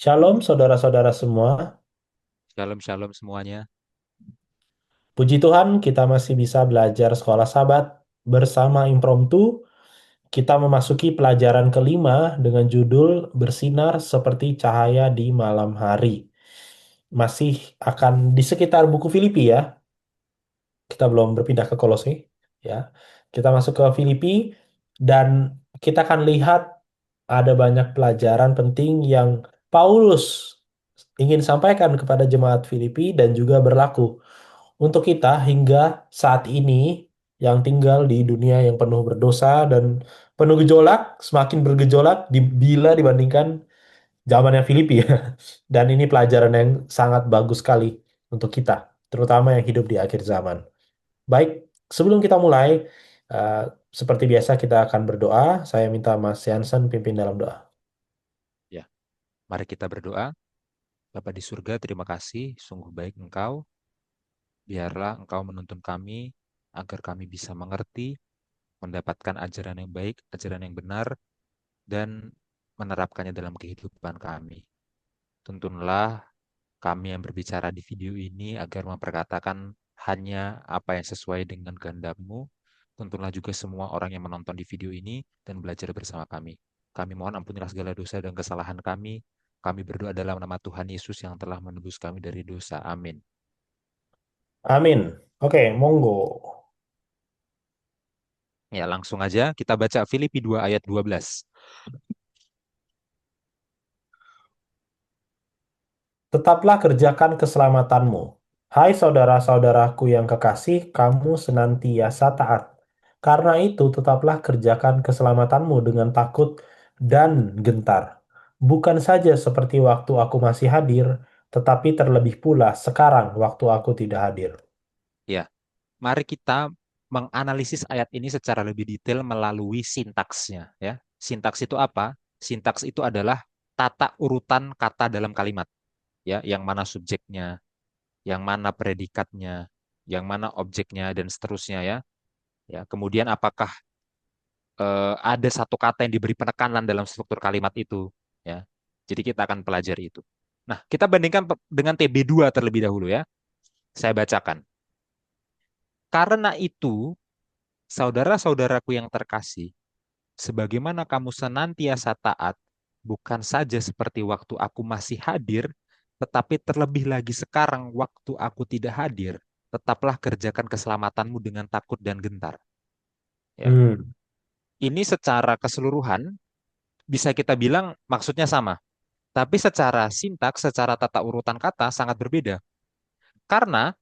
Shalom saudara-saudara semua. Shalom shalom semuanya. Puji Tuhan kita masih bisa belajar sekolah Sabat bersama impromptu. Kita memasuki pelajaran kelima dengan judul Bersinar Seperti Cahaya di Malam Hari. Masih akan di sekitar buku Filipi ya. Kita belum berpindah ke Kolose ya. Kita masuk ke Filipi dan kita akan lihat ada banyak pelajaran penting yang Paulus ingin sampaikan kepada jemaat Filipi dan juga berlaku untuk kita hingga saat ini yang tinggal di dunia yang penuh berdosa dan penuh gejolak, semakin bergejolak bila dibandingkan zamannya Filipi ya. Dan ini pelajaran yang sangat bagus sekali untuk kita, terutama yang hidup di akhir zaman. Baik, sebelum kita mulai, eh, seperti biasa kita akan berdoa. Saya minta Mas Jansen pimpin dalam doa. Ya, mari kita berdoa. Bapa di surga, terima kasih. Sungguh baik Engkau. Biarlah Engkau menuntun kami agar kami bisa mengerti, mendapatkan ajaran yang baik, ajaran yang benar, dan menerapkannya dalam kehidupan kami. Tuntunlah kami yang berbicara di video ini agar memperkatakan hanya apa yang sesuai dengan kehendak-Mu. Tuntunlah juga semua orang yang menonton di video ini dan belajar bersama kami. Kami mohon ampunilah segala dosa dan kesalahan kami. Kami berdoa dalam nama Tuhan Yesus yang telah menebus kami dari dosa. Amin. Amin. Oke, monggo. Ya, langsung aja kita baca Filipi 2 ayat 12. Tetaplah kerjakan keselamatanmu. Hai saudara-saudaraku yang kekasih, kamu senantiasa taat. Karena itu, tetaplah kerjakan keselamatanmu dengan takut dan gentar. Bukan saja seperti waktu aku masih hadir, tetapi terlebih pula sekarang waktu aku tidak hadir. Ya, mari kita menganalisis ayat ini secara lebih detail melalui sintaksnya. Ya, sintaks itu apa? Sintaks itu adalah tata urutan kata dalam kalimat. Ya, yang mana subjeknya, yang mana predikatnya, yang mana objeknya dan seterusnya ya. Ya, kemudian apakah ada satu kata yang diberi penekanan dalam struktur kalimat itu ya. Jadi kita akan pelajari itu. Nah, kita bandingkan dengan TB2 terlebih dahulu ya. Saya bacakan. Karena itu, saudara-saudaraku yang terkasih, sebagaimana kamu senantiasa taat, bukan saja seperti waktu aku masih hadir, tetapi terlebih lagi sekarang waktu aku tidak hadir, tetaplah kerjakan keselamatanmu dengan takut dan gentar. Ya, Hmm, ini secara keseluruhan bisa kita bilang maksudnya sama, tapi secara sintaks, secara tata urutan kata sangat berbeda. Karena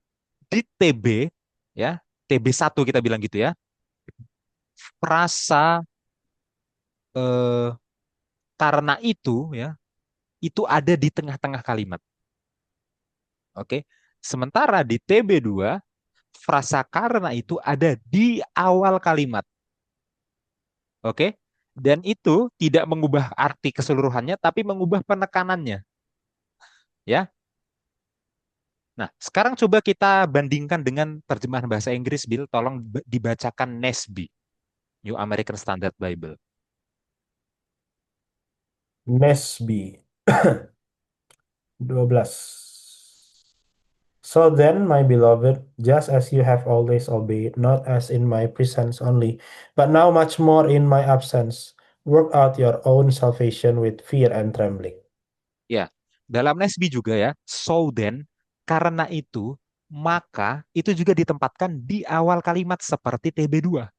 di TB, ya, TB1 kita bilang gitu ya, frasa eh, karena ya, itu ada di tengah-tengah kalimat. Oke. Sementara di TB2, frasa karena itu ada di awal kalimat. Oke. Dan itu tidak mengubah arti keseluruhannya, tapi mengubah penekanannya. Ya. Nah, sekarang coba kita bandingkan dengan terjemahan bahasa Inggris, Bill. Tolong dibacakan Nesby, New American Standard Bible. Nesby 12. So then, my beloved, just as you have always obeyed, not as in my presence only, but now much more in my absence, work out your own salvation with fear and trembling. Ya, dalam Nesby juga ya, so then, karena itu, maka itu juga ditempatkan di awal kalimat seperti TB2.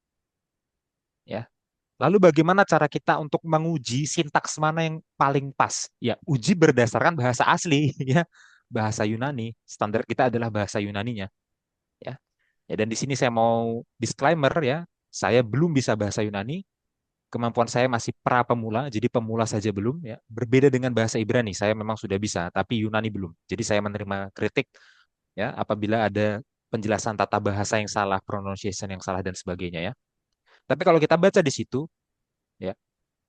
Ya. Lalu bagaimana cara kita untuk menguji sintaks mana yang paling pas? Ya, uji berdasarkan bahasa asli ya, bahasa Yunani. Standar kita adalah bahasa Yunaninya, ya. Ya, dan di sini saya mau disclaimer ya, saya belum bisa bahasa Yunani, kemampuan saya masih pra pemula, jadi pemula saja belum ya. Berbeda dengan bahasa Ibrani, saya memang sudah bisa, tapi Yunani belum. Jadi saya menerima kritik ya apabila ada penjelasan tata bahasa yang salah, pronunciation yang salah dan sebagainya ya. Tapi kalau kita baca di situ ya,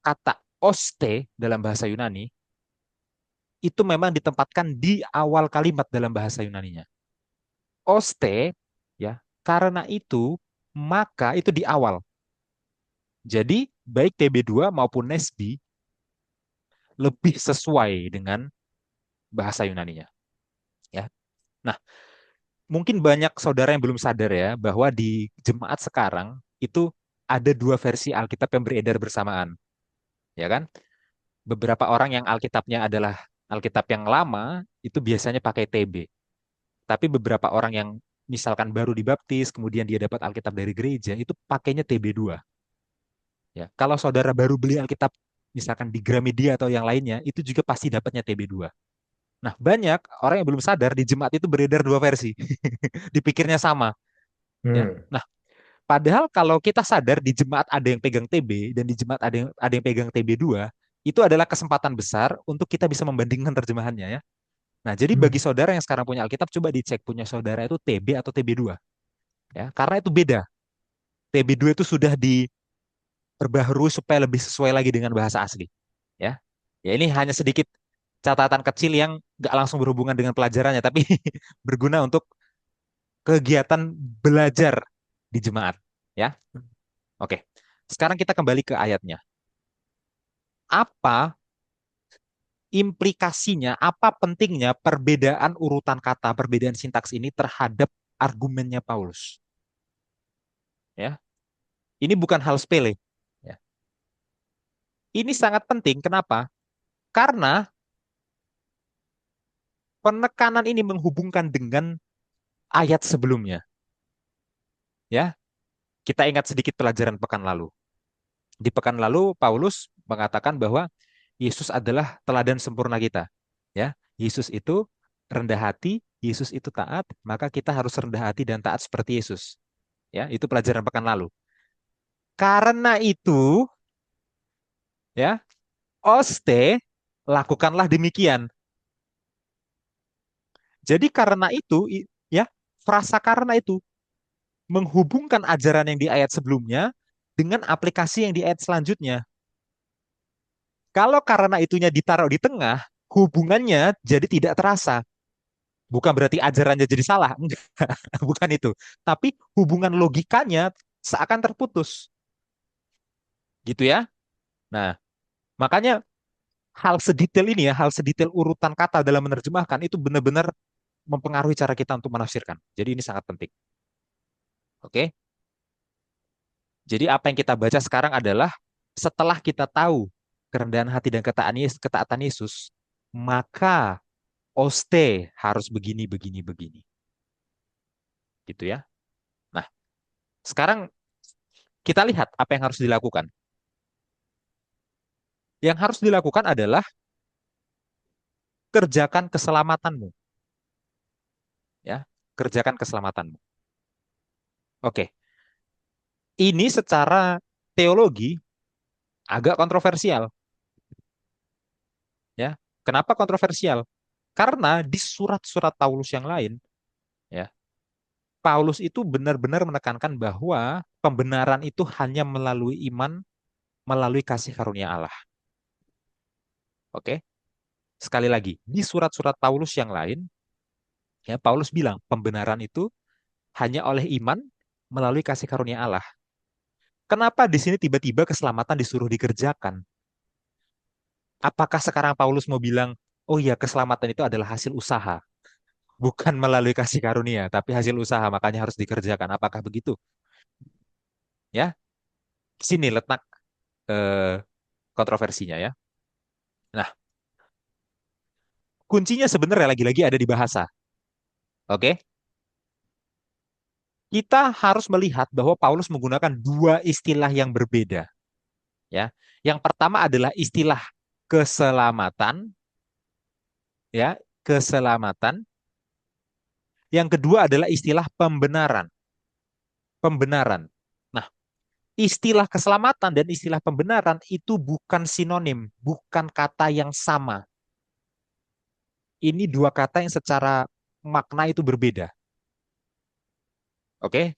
kata oste dalam bahasa Yunani itu memang ditempatkan di awal kalimat dalam bahasa Yunaninya. Oste ya, karena itu maka itu di awal. Jadi baik TB2 maupun Nesbi lebih sesuai dengan bahasa Yunaninya. Ya. Nah, mungkin banyak saudara yang belum sadar ya bahwa di jemaat sekarang itu ada dua versi Alkitab yang beredar bersamaan, ya kan? Beberapa orang yang Alkitabnya adalah Alkitab yang lama itu biasanya pakai TB. Tapi beberapa orang yang misalkan baru dibaptis, kemudian dia dapat Alkitab dari gereja, itu pakainya TB2. Ya, kalau saudara baru beli Alkitab misalkan di Gramedia atau yang lainnya, itu juga pasti dapatnya TB2. Nah, banyak orang yang belum sadar di jemaat itu beredar dua versi. Dipikirnya sama, ya. Hmm. Nah, padahal kalau kita sadar di jemaat ada yang pegang TB dan di jemaat ada yang pegang TB2, itu adalah kesempatan besar untuk kita bisa membandingkan terjemahannya ya. Nah, jadi bagi Hmm. saudara yang sekarang punya Alkitab, coba dicek punya saudara itu TB atau TB2 ya. Karena itu beda. TB2 itu sudah diperbaharui supaya lebih sesuai lagi dengan bahasa asli. Ya. Ya ini hanya sedikit catatan kecil yang nggak langsung berhubungan dengan pelajarannya, tapi berguna untuk kegiatan belajar di jemaat. Ya. Oke. Sekarang kita kembali ke ayatnya. Apa implikasinya, apa pentingnya perbedaan urutan kata, perbedaan sintaks ini terhadap argumennya Paulus? Ya. Ini bukan hal sepele. Ya. Ini sangat penting. Kenapa? Karena penekanan ini menghubungkan dengan ayat sebelumnya. Ya, kita ingat sedikit pelajaran pekan lalu. Di pekan lalu Paulus mengatakan bahwa Yesus adalah teladan sempurna kita. Ya, Yesus itu rendah hati, Yesus itu taat, maka kita harus rendah hati dan taat seperti Yesus. Ya, itu pelajaran pekan lalu. Karena itu, ya, oste lakukanlah demikian. Jadi karena itu, ya, frasa karena itu menghubungkan ajaran yang di ayat sebelumnya dengan aplikasi yang di ayat selanjutnya. Kalau karena itunya ditaruh di tengah, hubungannya jadi tidak terasa. Bukan berarti ajarannya jadi salah, enggak, bukan itu. Tapi hubungan logikanya seakan terputus, gitu ya. Nah, makanya hal sedetail ini ya, hal sedetail urutan kata dalam menerjemahkan itu benar-benar mempengaruhi cara kita untuk menafsirkan. Jadi ini sangat penting. Oke? Jadi apa yang kita baca sekarang adalah setelah kita tahu kerendahan hati dan ketaatan Yesus, maka oste harus begini, begini, begini. Gitu ya. Nah, sekarang kita lihat apa yang harus dilakukan. Yang harus dilakukan adalah kerjakan keselamatanmu. Ya, kerjakan keselamatanmu. Oke, ini secara teologi agak kontroversial. Ya, kenapa kontroversial? Karena di surat-surat Paulus yang lain, ya, Paulus itu benar-benar menekankan bahwa pembenaran itu hanya melalui iman, melalui kasih karunia Allah. Oke, sekali lagi, di surat-surat Paulus yang lain, ya Paulus bilang pembenaran itu hanya oleh iman melalui kasih karunia Allah. Kenapa di sini tiba-tiba keselamatan disuruh dikerjakan? Apakah sekarang Paulus mau bilang, oh iya keselamatan itu adalah hasil usaha, bukan melalui kasih karunia, tapi hasil usaha, makanya harus dikerjakan. Apakah begitu? Ya, sini letak eh, kontroversinya ya. Nah, kuncinya sebenarnya lagi-lagi ada di bahasa. Oke, kita harus melihat bahwa Paulus menggunakan dua istilah yang berbeda. Ya, yang pertama adalah istilah keselamatan, ya, keselamatan. Yang kedua adalah istilah pembenaran, pembenaran. Nah, istilah keselamatan dan istilah pembenaran itu bukan sinonim, bukan kata yang sama. Ini dua kata yang secara makna itu berbeda. Oke?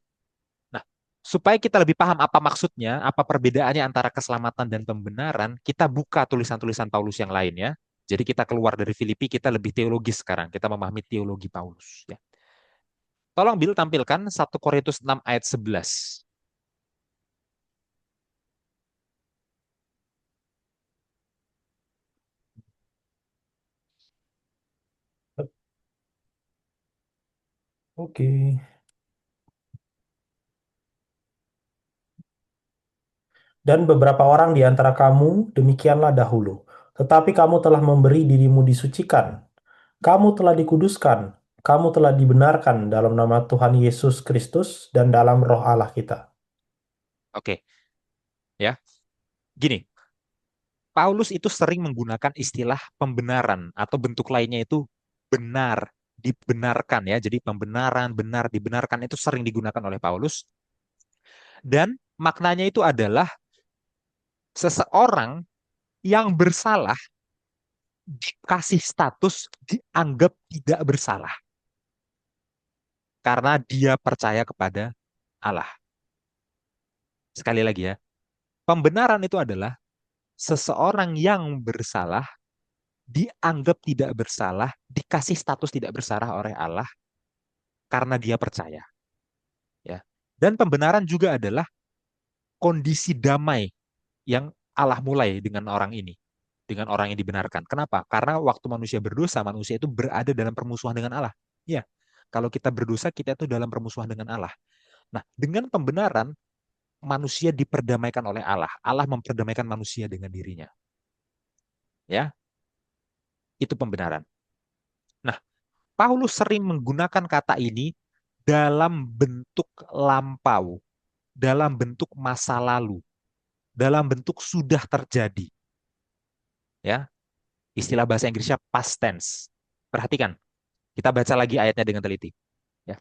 Nah, supaya kita lebih paham apa maksudnya, apa perbedaannya antara keselamatan dan pembenaran, kita buka tulisan-tulisan Paulus yang lain ya. Jadi kita keluar dari Filipi, kita lebih teologis sekarang. Kita memahami teologi Paulus. Ya. Tolong Bill tampilkan 1 Korintus 6 ayat 11. Oke. Dan beberapa orang di antara kamu demikianlah dahulu. Tetapi kamu telah memberi dirimu disucikan. Kamu telah dikuduskan. Kamu telah dibenarkan dalam nama Tuhan Yesus Kristus dan dalam roh Allah kita. Oke, ya. Gini, Paulus itu sering menggunakan istilah pembenaran atau bentuk lainnya itu benar, dibenarkan ya. Jadi pembenaran, benar, dibenarkan itu sering digunakan oleh Paulus. Dan maknanya itu adalah seseorang yang bersalah dikasih status dianggap tidak bersalah karena dia percaya kepada Allah. Sekali lagi ya, pembenaran itu adalah seseorang yang bersalah dianggap tidak bersalah, dikasih status tidak bersalah oleh Allah karena dia percaya, ya. Dan pembenaran juga adalah kondisi damai yang Allah mulai dengan orang ini, dengan orang yang dibenarkan. Kenapa? Karena waktu manusia berdosa, manusia itu berada dalam permusuhan dengan Allah. Ya, kalau kita berdosa, kita itu dalam permusuhan dengan Allah. Nah, dengan pembenaran, manusia diperdamaikan oleh Allah. Allah memperdamaikan manusia dengan dirinya. Ya, itu pembenaran. Nah, Paulus sering menggunakan kata ini dalam bentuk lampau, dalam bentuk masa lalu, dalam bentuk sudah terjadi. Ya, istilah bahasa Inggrisnya past tense. Perhatikan, kita baca lagi ayatnya dengan teliti. Ya,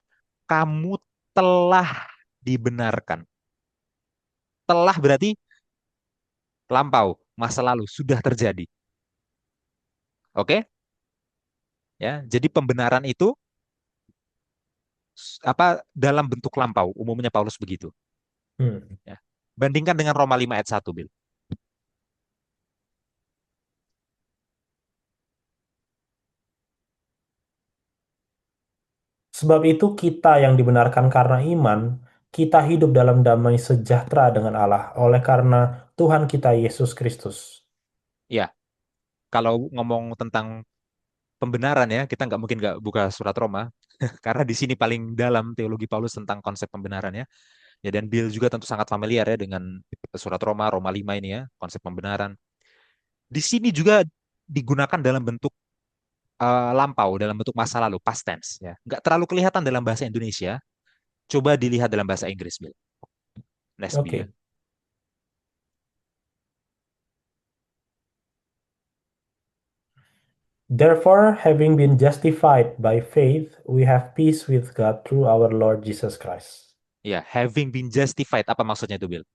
kamu telah dibenarkan. Telah berarti lampau, masa lalu, sudah terjadi. Oke? Ya, jadi pembenaran itu apa dalam bentuk lampau, umumnya Paulus begitu. Hmm. Ya. Bandingkan dengan Roma 5 ayat 1, Bil. Sebab itu kita yang dibenarkan karena iman, kita hidup dalam damai sejahtera dengan Allah oleh karena Tuhan kita Yesus Kristus. Ya, kalau ngomong tentang pembenaran ya, kita nggak mungkin nggak buka surat Roma, karena di sini paling dalam teologi Paulus tentang konsep pembenaran ya. Ya, dan Bill juga tentu sangat familiar ya dengan surat Roma, Roma 5 ini ya, konsep pembenaran. Di sini juga digunakan dalam bentuk lampau, dalam bentuk masa lalu, past tense ya. Nggak terlalu kelihatan dalam bahasa Indonesia. Coba dilihat dalam bahasa Inggris, Bill. Nesby ya. Oke. Therefore, having been justified by faith, we have peace with God through our Lord Jesus Christ. Ya, having been justified, apa maksudnya itu, Bill?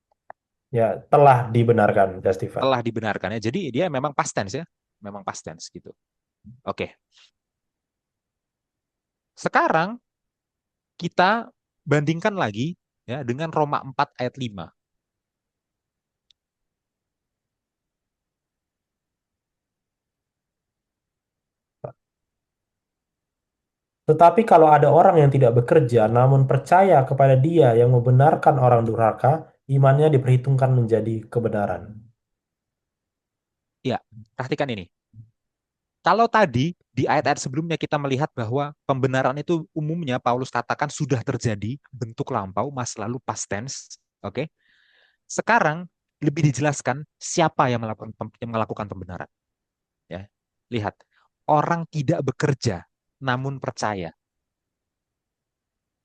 Ya, telah dibenarkan, justified. Telah dibenarkan ya. Jadi dia memang past tense ya. Memang past tense gitu. Oke. Sekarang kita bandingkan lagi ya dengan Roma 4 ayat 5. Tetapi kalau ada orang yang tidak bekerja, namun percaya kepada Dia yang membenarkan orang durhaka, imannya diperhitungkan menjadi kebenaran. Ya, perhatikan ini. Kalau tadi di ayat-ayat sebelumnya kita melihat bahwa pembenaran itu umumnya Paulus katakan sudah terjadi, bentuk lampau, masa lalu past tense, oke? Sekarang lebih dijelaskan siapa yang melakukan pembenaran, ya. Lihat, orang tidak bekerja namun percaya.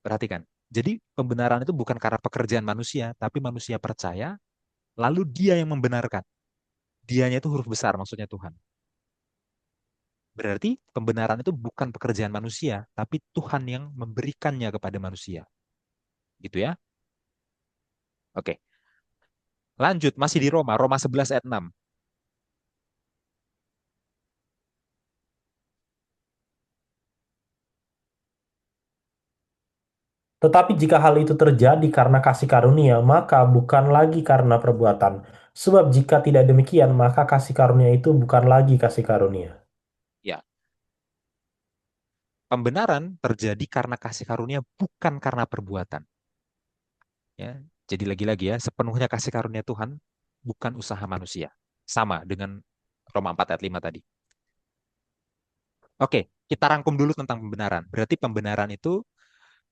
Perhatikan. Jadi pembenaran itu bukan karena pekerjaan manusia, tapi manusia percaya, lalu dia yang membenarkan. Dianya itu huruf besar, maksudnya Tuhan. Berarti pembenaran itu bukan pekerjaan manusia, tapi Tuhan yang memberikannya kepada manusia. Gitu ya. Oke. Lanjut, masih di Roma, Roma 11 ayat 6. Tetapi jika hal itu terjadi karena kasih karunia, maka bukan lagi karena perbuatan. Sebab jika tidak demikian, maka kasih karunia itu bukan lagi kasih karunia. Ya, pembenaran terjadi karena kasih karunia bukan karena perbuatan. Ya, jadi lagi-lagi ya, sepenuhnya kasih karunia Tuhan bukan usaha manusia. Sama dengan Roma 4 ayat 5 tadi. Oke, kita rangkum dulu tentang pembenaran. Berarti pembenaran itu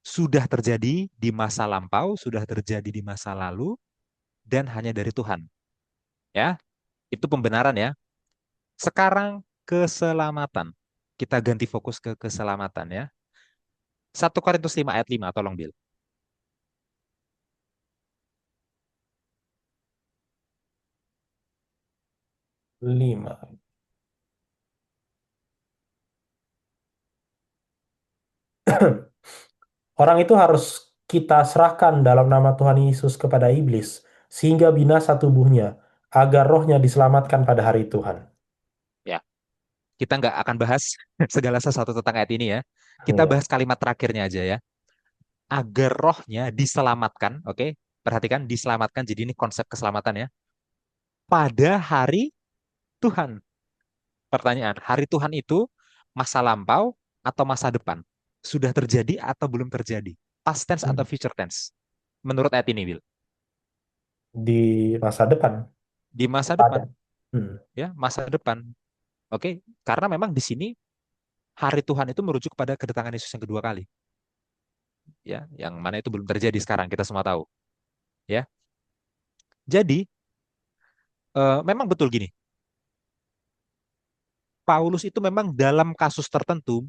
sudah terjadi di masa lampau, sudah terjadi di masa lalu, dan hanya dari Tuhan. Ya, itu pembenaran ya. Sekarang keselamatan. Kita ganti fokus ke keselamatan ya. 1 Korintus 5 ayat 5, tolong Bill. 5. Orang itu harus kita serahkan dalam nama Tuhan Yesus kepada iblis, sehingga binasa tubuhnya, agar rohnya diselamatkan pada hari Tuhan. Ya, kita nggak akan bahas segala sesuatu tentang ayat ini ya. Kita Ya. bahas kalimat terakhirnya aja ya. Agar rohnya diselamatkan, oke? Perhatikan diselamatkan. Jadi ini konsep keselamatan ya. Pada hari Tuhan. Pertanyaan, hari Tuhan itu masa lampau atau masa depan? Sudah terjadi atau belum terjadi? Past tense atau Hmm. future tense? Menurut ayat ini, Bill. Di masa depan Di masa ada. depan, Hmm. ya, masa depan. Oke, karena memang di sini hari Tuhan itu merujuk pada kedatangan Yesus yang kedua kali, ya, yang mana itu belum terjadi sekarang kita semua tahu, ya. Jadi memang betul gini, Paulus itu memang dalam kasus tertentu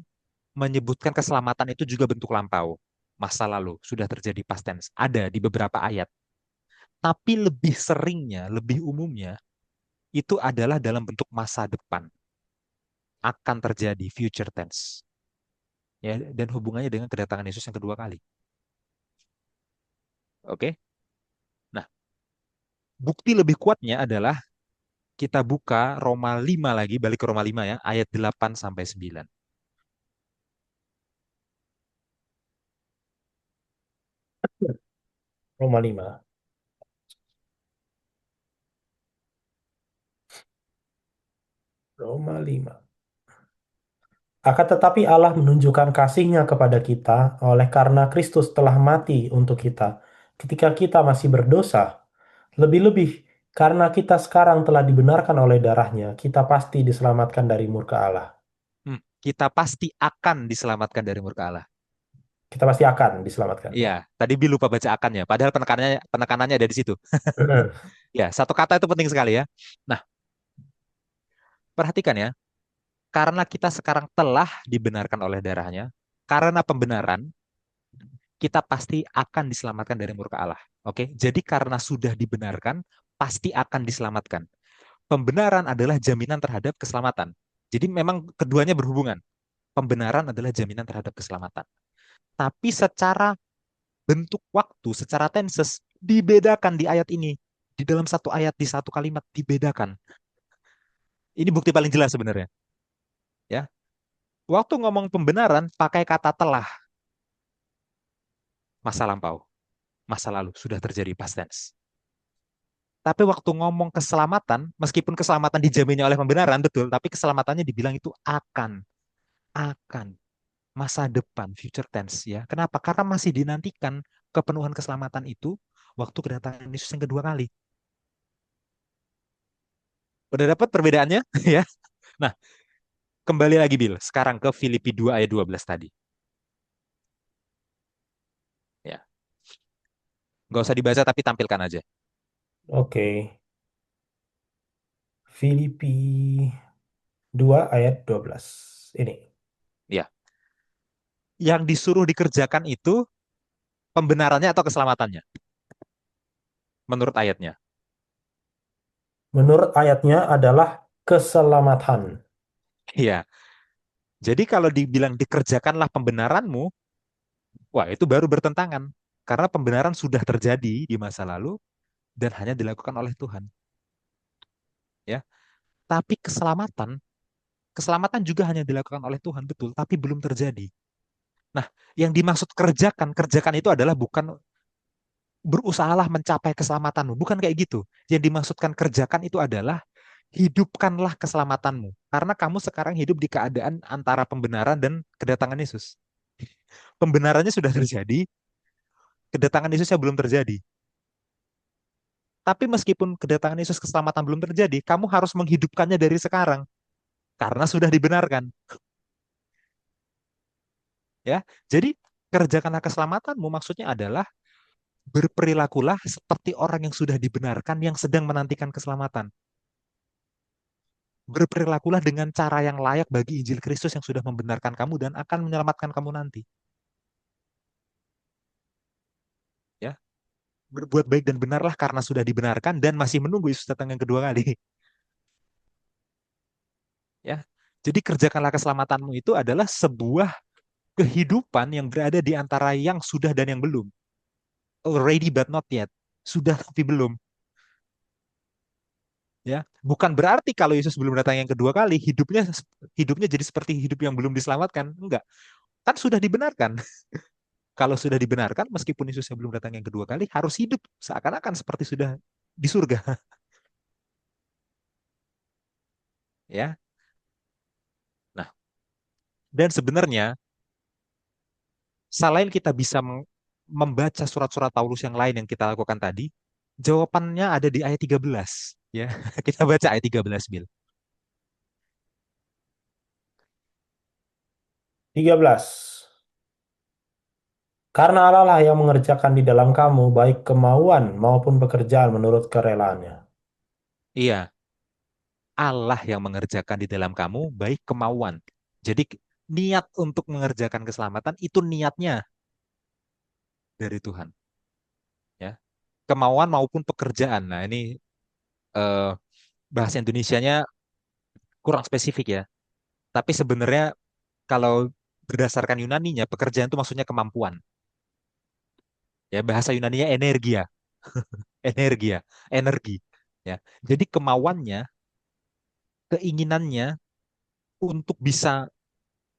menyebutkan keselamatan itu juga bentuk lampau, masa lalu sudah terjadi past tense, ada di beberapa ayat. Tapi lebih seringnya, lebih umumnya itu adalah dalam bentuk masa depan, akan terjadi future tense, ya, dan hubungannya dengan kedatangan Yesus yang kedua kali. Oke. Nah, bukti lebih kuatnya adalah kita buka Roma 5 lagi, balik ke Roma 5 ya, ayat 8 sampai 9. Roma 5. Roma 5. Akan tetapi Allah menunjukkan kasih-Nya kepada kita oleh karena Kristus telah mati untuk kita ketika kita masih berdosa. Lebih-lebih, karena kita sekarang telah dibenarkan oleh darah-Nya, kita pasti diselamatkan dari murka Allah. Kita pasti akan diselamatkan dari murka Allah. Kita pasti akan diselamatkan. Iya, tadi Bi lupa baca akannya, padahal penekanannya ada di situ. Ya, satu kata itu penting sekali ya. Nah, perhatikan ya, karena kita sekarang telah dibenarkan oleh darahnya, karena pembenaran, kita pasti akan diselamatkan dari murka Allah. Oke, jadi karena sudah dibenarkan, pasti akan diselamatkan. Pembenaran adalah jaminan terhadap keselamatan. Jadi memang keduanya berhubungan. Pembenaran adalah jaminan terhadap keselamatan. Tapi secara bentuk waktu, secara tenses, dibedakan di ayat ini. Di dalam satu ayat, di satu kalimat, dibedakan. Ini bukti paling jelas sebenarnya. Ya, waktu ngomong pembenaran, pakai kata telah, masa lampau, masa lalu, sudah terjadi past tense. Tapi waktu ngomong keselamatan, meskipun keselamatan dijaminnya oleh pembenaran, betul, tapi keselamatannya dibilang itu akan, masa depan, future tense ya. Kenapa? Karena masih dinantikan kepenuhan keselamatan itu waktu kedatangan Yesus yang kedua kali. Udah dapat perbedaannya ya? Nah, kembali lagi Bill, sekarang ke Filipi 2 ayat 12 tadi. Ya, nggak usah dibaca tapi tampilkan aja. Oke, Filipi 2 ayat 12. Ini. Ya, yang disuruh dikerjakan itu pembenarannya atau keselamatannya menurut ayatnya. Menurut ayatnya adalah keselamatan. Iya. Jadi kalau dibilang dikerjakanlah pembenaranmu, wah itu baru bertentangan. Karena pembenaran sudah terjadi di masa lalu dan hanya dilakukan oleh Tuhan. Ya, tapi keselamatan juga hanya dilakukan oleh Tuhan, betul, tapi belum terjadi. Nah, yang dimaksud kerjakan, kerjakan itu adalah bukan berusahalah mencapai keselamatanmu, bukan kayak gitu. Yang dimaksudkan kerjakan itu adalah hidupkanlah keselamatanmu. Karena kamu sekarang hidup di keadaan antara pembenaran dan kedatangan Yesus. Pembenarannya sudah terjadi, kedatangan Yesusnya belum terjadi. Tapi meskipun kedatangan Yesus keselamatan belum terjadi, kamu harus menghidupkannya dari sekarang karena sudah dibenarkan, ya. Jadi kerjakanlah keselamatanmu maksudnya adalah berperilakulah seperti orang yang sudah dibenarkan yang sedang menantikan keselamatan. Berperilakulah dengan cara yang layak bagi Injil Kristus yang sudah membenarkan kamu dan akan menyelamatkan kamu nanti. Ya, berbuat baik dan benarlah karena sudah dibenarkan dan masih menunggu Yesus datang yang kedua kali. Ya, jadi kerjakanlah keselamatanmu itu adalah sebuah kehidupan yang berada di antara yang sudah dan yang belum. Already but not yet. Sudah tapi belum. Ya, bukan berarti kalau Yesus belum datang yang kedua kali hidupnya hidupnya jadi seperti hidup yang belum diselamatkan. Enggak, kan sudah dibenarkan. Kalau sudah dibenarkan, meskipun Yesus belum datang yang kedua kali, harus hidup seakan-akan seperti sudah di surga. Ya, nah, dan sebenarnya selain kita bisa membaca surat-surat Paulus yang lain yang kita lakukan tadi, jawabannya ada di ayat 13. Ya, kita baca ayat 13, Bil. 13. Karena Allah lah yang mengerjakan di dalam kamu baik kemauan maupun pekerjaan menurut kerelaannya. Iya, Allah yang mengerjakan di dalam kamu baik kemauan. Jadi niat untuk mengerjakan keselamatan itu niatnya dari Tuhan. Ya, kemauan maupun pekerjaan. Nah, ini eh, bahasa Indonesianya kurang spesifik ya. Tapi sebenarnya kalau berdasarkan Yunaninya, pekerjaan itu maksudnya kemampuan. Ya, bahasa Yunaninya energia, energia, energi. Ya, jadi kemauannya, keinginannya untuk bisa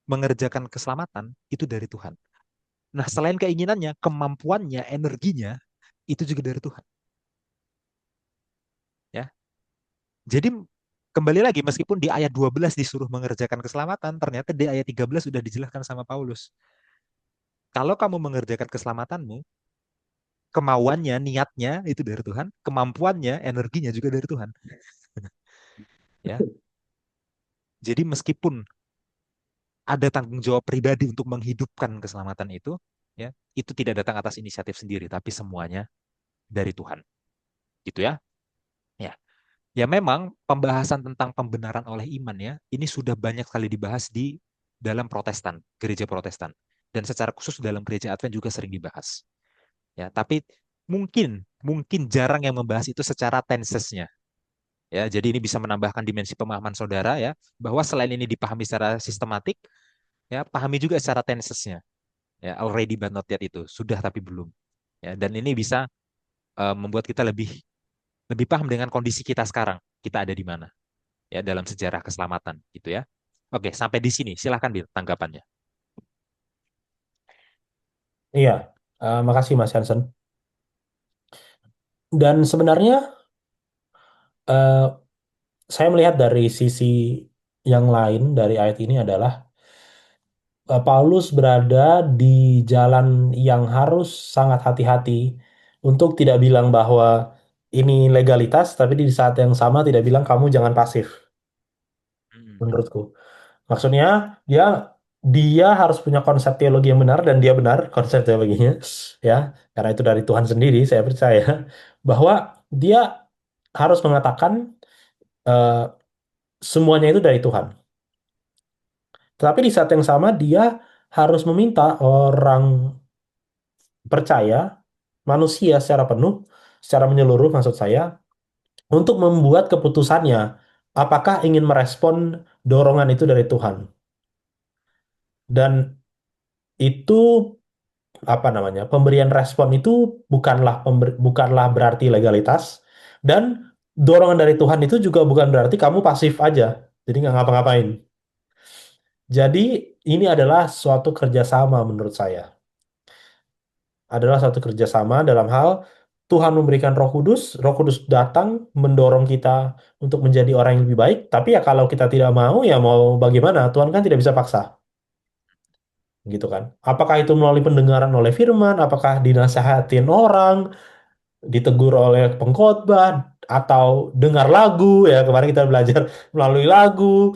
mengerjakan keselamatan itu dari Tuhan. Nah, selain keinginannya, kemampuannya, energinya itu juga dari Tuhan. Ya, jadi kembali lagi meskipun di ayat 12 disuruh mengerjakan keselamatan, ternyata di ayat 13 sudah dijelaskan sama Paulus. Kalau kamu mengerjakan keselamatanmu, kemauannya, niatnya itu dari Tuhan, kemampuannya, energinya juga dari Tuhan. Ya, jadi meskipun ada tanggung jawab pribadi untuk menghidupkan keselamatan itu, ya, itu tidak datang atas inisiatif sendiri, tapi semuanya dari Tuhan. Gitu ya. Ya, ya memang pembahasan tentang pembenaran oleh iman ya, ini sudah banyak sekali dibahas di dalam Protestan, gereja Protestan, dan secara khusus dalam gereja Advent juga sering dibahas. Ya, tapi mungkin mungkin jarang yang membahas itu secara tensesnya. Ya, jadi ini bisa menambahkan dimensi pemahaman saudara ya, bahwa selain ini dipahami secara sistematik, ya pahami juga secara tensesnya. Ya, already but not yet itu sudah tapi belum. Ya, dan ini bisa membuat kita lebih lebih paham dengan kondisi kita sekarang. Kita ada di mana ya dalam sejarah keselamatan gitu ya. Oke, sampai di sini. Silahkan Bil, tanggapannya. Iya, makasih Mas Hansen. Dan sebenarnya eh, saya melihat dari sisi yang lain dari ayat ini adalah Paulus berada di jalan yang harus sangat hati-hati untuk tidak bilang bahwa ini legalitas, tapi di saat yang sama tidak bilang kamu jangan pasif, Hmm. menurutku. Maksudnya dia dia harus punya konsep teologi yang benar dan dia benar konsep teologinya, ya, karena itu dari Tuhan sendiri, saya percaya bahwa dia harus mengatakan eh, semuanya itu dari Tuhan. Tetapi di saat yang sama dia harus meminta orang percaya, manusia secara penuh, secara menyeluruh maksud saya, untuk membuat keputusannya apakah ingin merespon dorongan itu dari Tuhan. Dan itu apa namanya? Pemberian respon itu bukanlah berarti legalitas dan dorongan dari Tuhan itu juga bukan berarti kamu pasif aja. Jadi nggak ngapa-ngapain. Jadi ini adalah suatu kerjasama menurut saya. Adalah suatu kerjasama dalam hal Tuhan memberikan Roh Kudus datang mendorong kita untuk menjadi orang yang lebih baik. Tapi ya kalau kita tidak mau, ya mau bagaimana? Tuhan kan tidak bisa paksa, gitu kan? Apakah itu melalui pendengaran oleh firman? Apakah dinasehatin orang, ditegur oleh pengkhotbah, atau dengar lagu? Ya kemarin kita belajar melalui lagu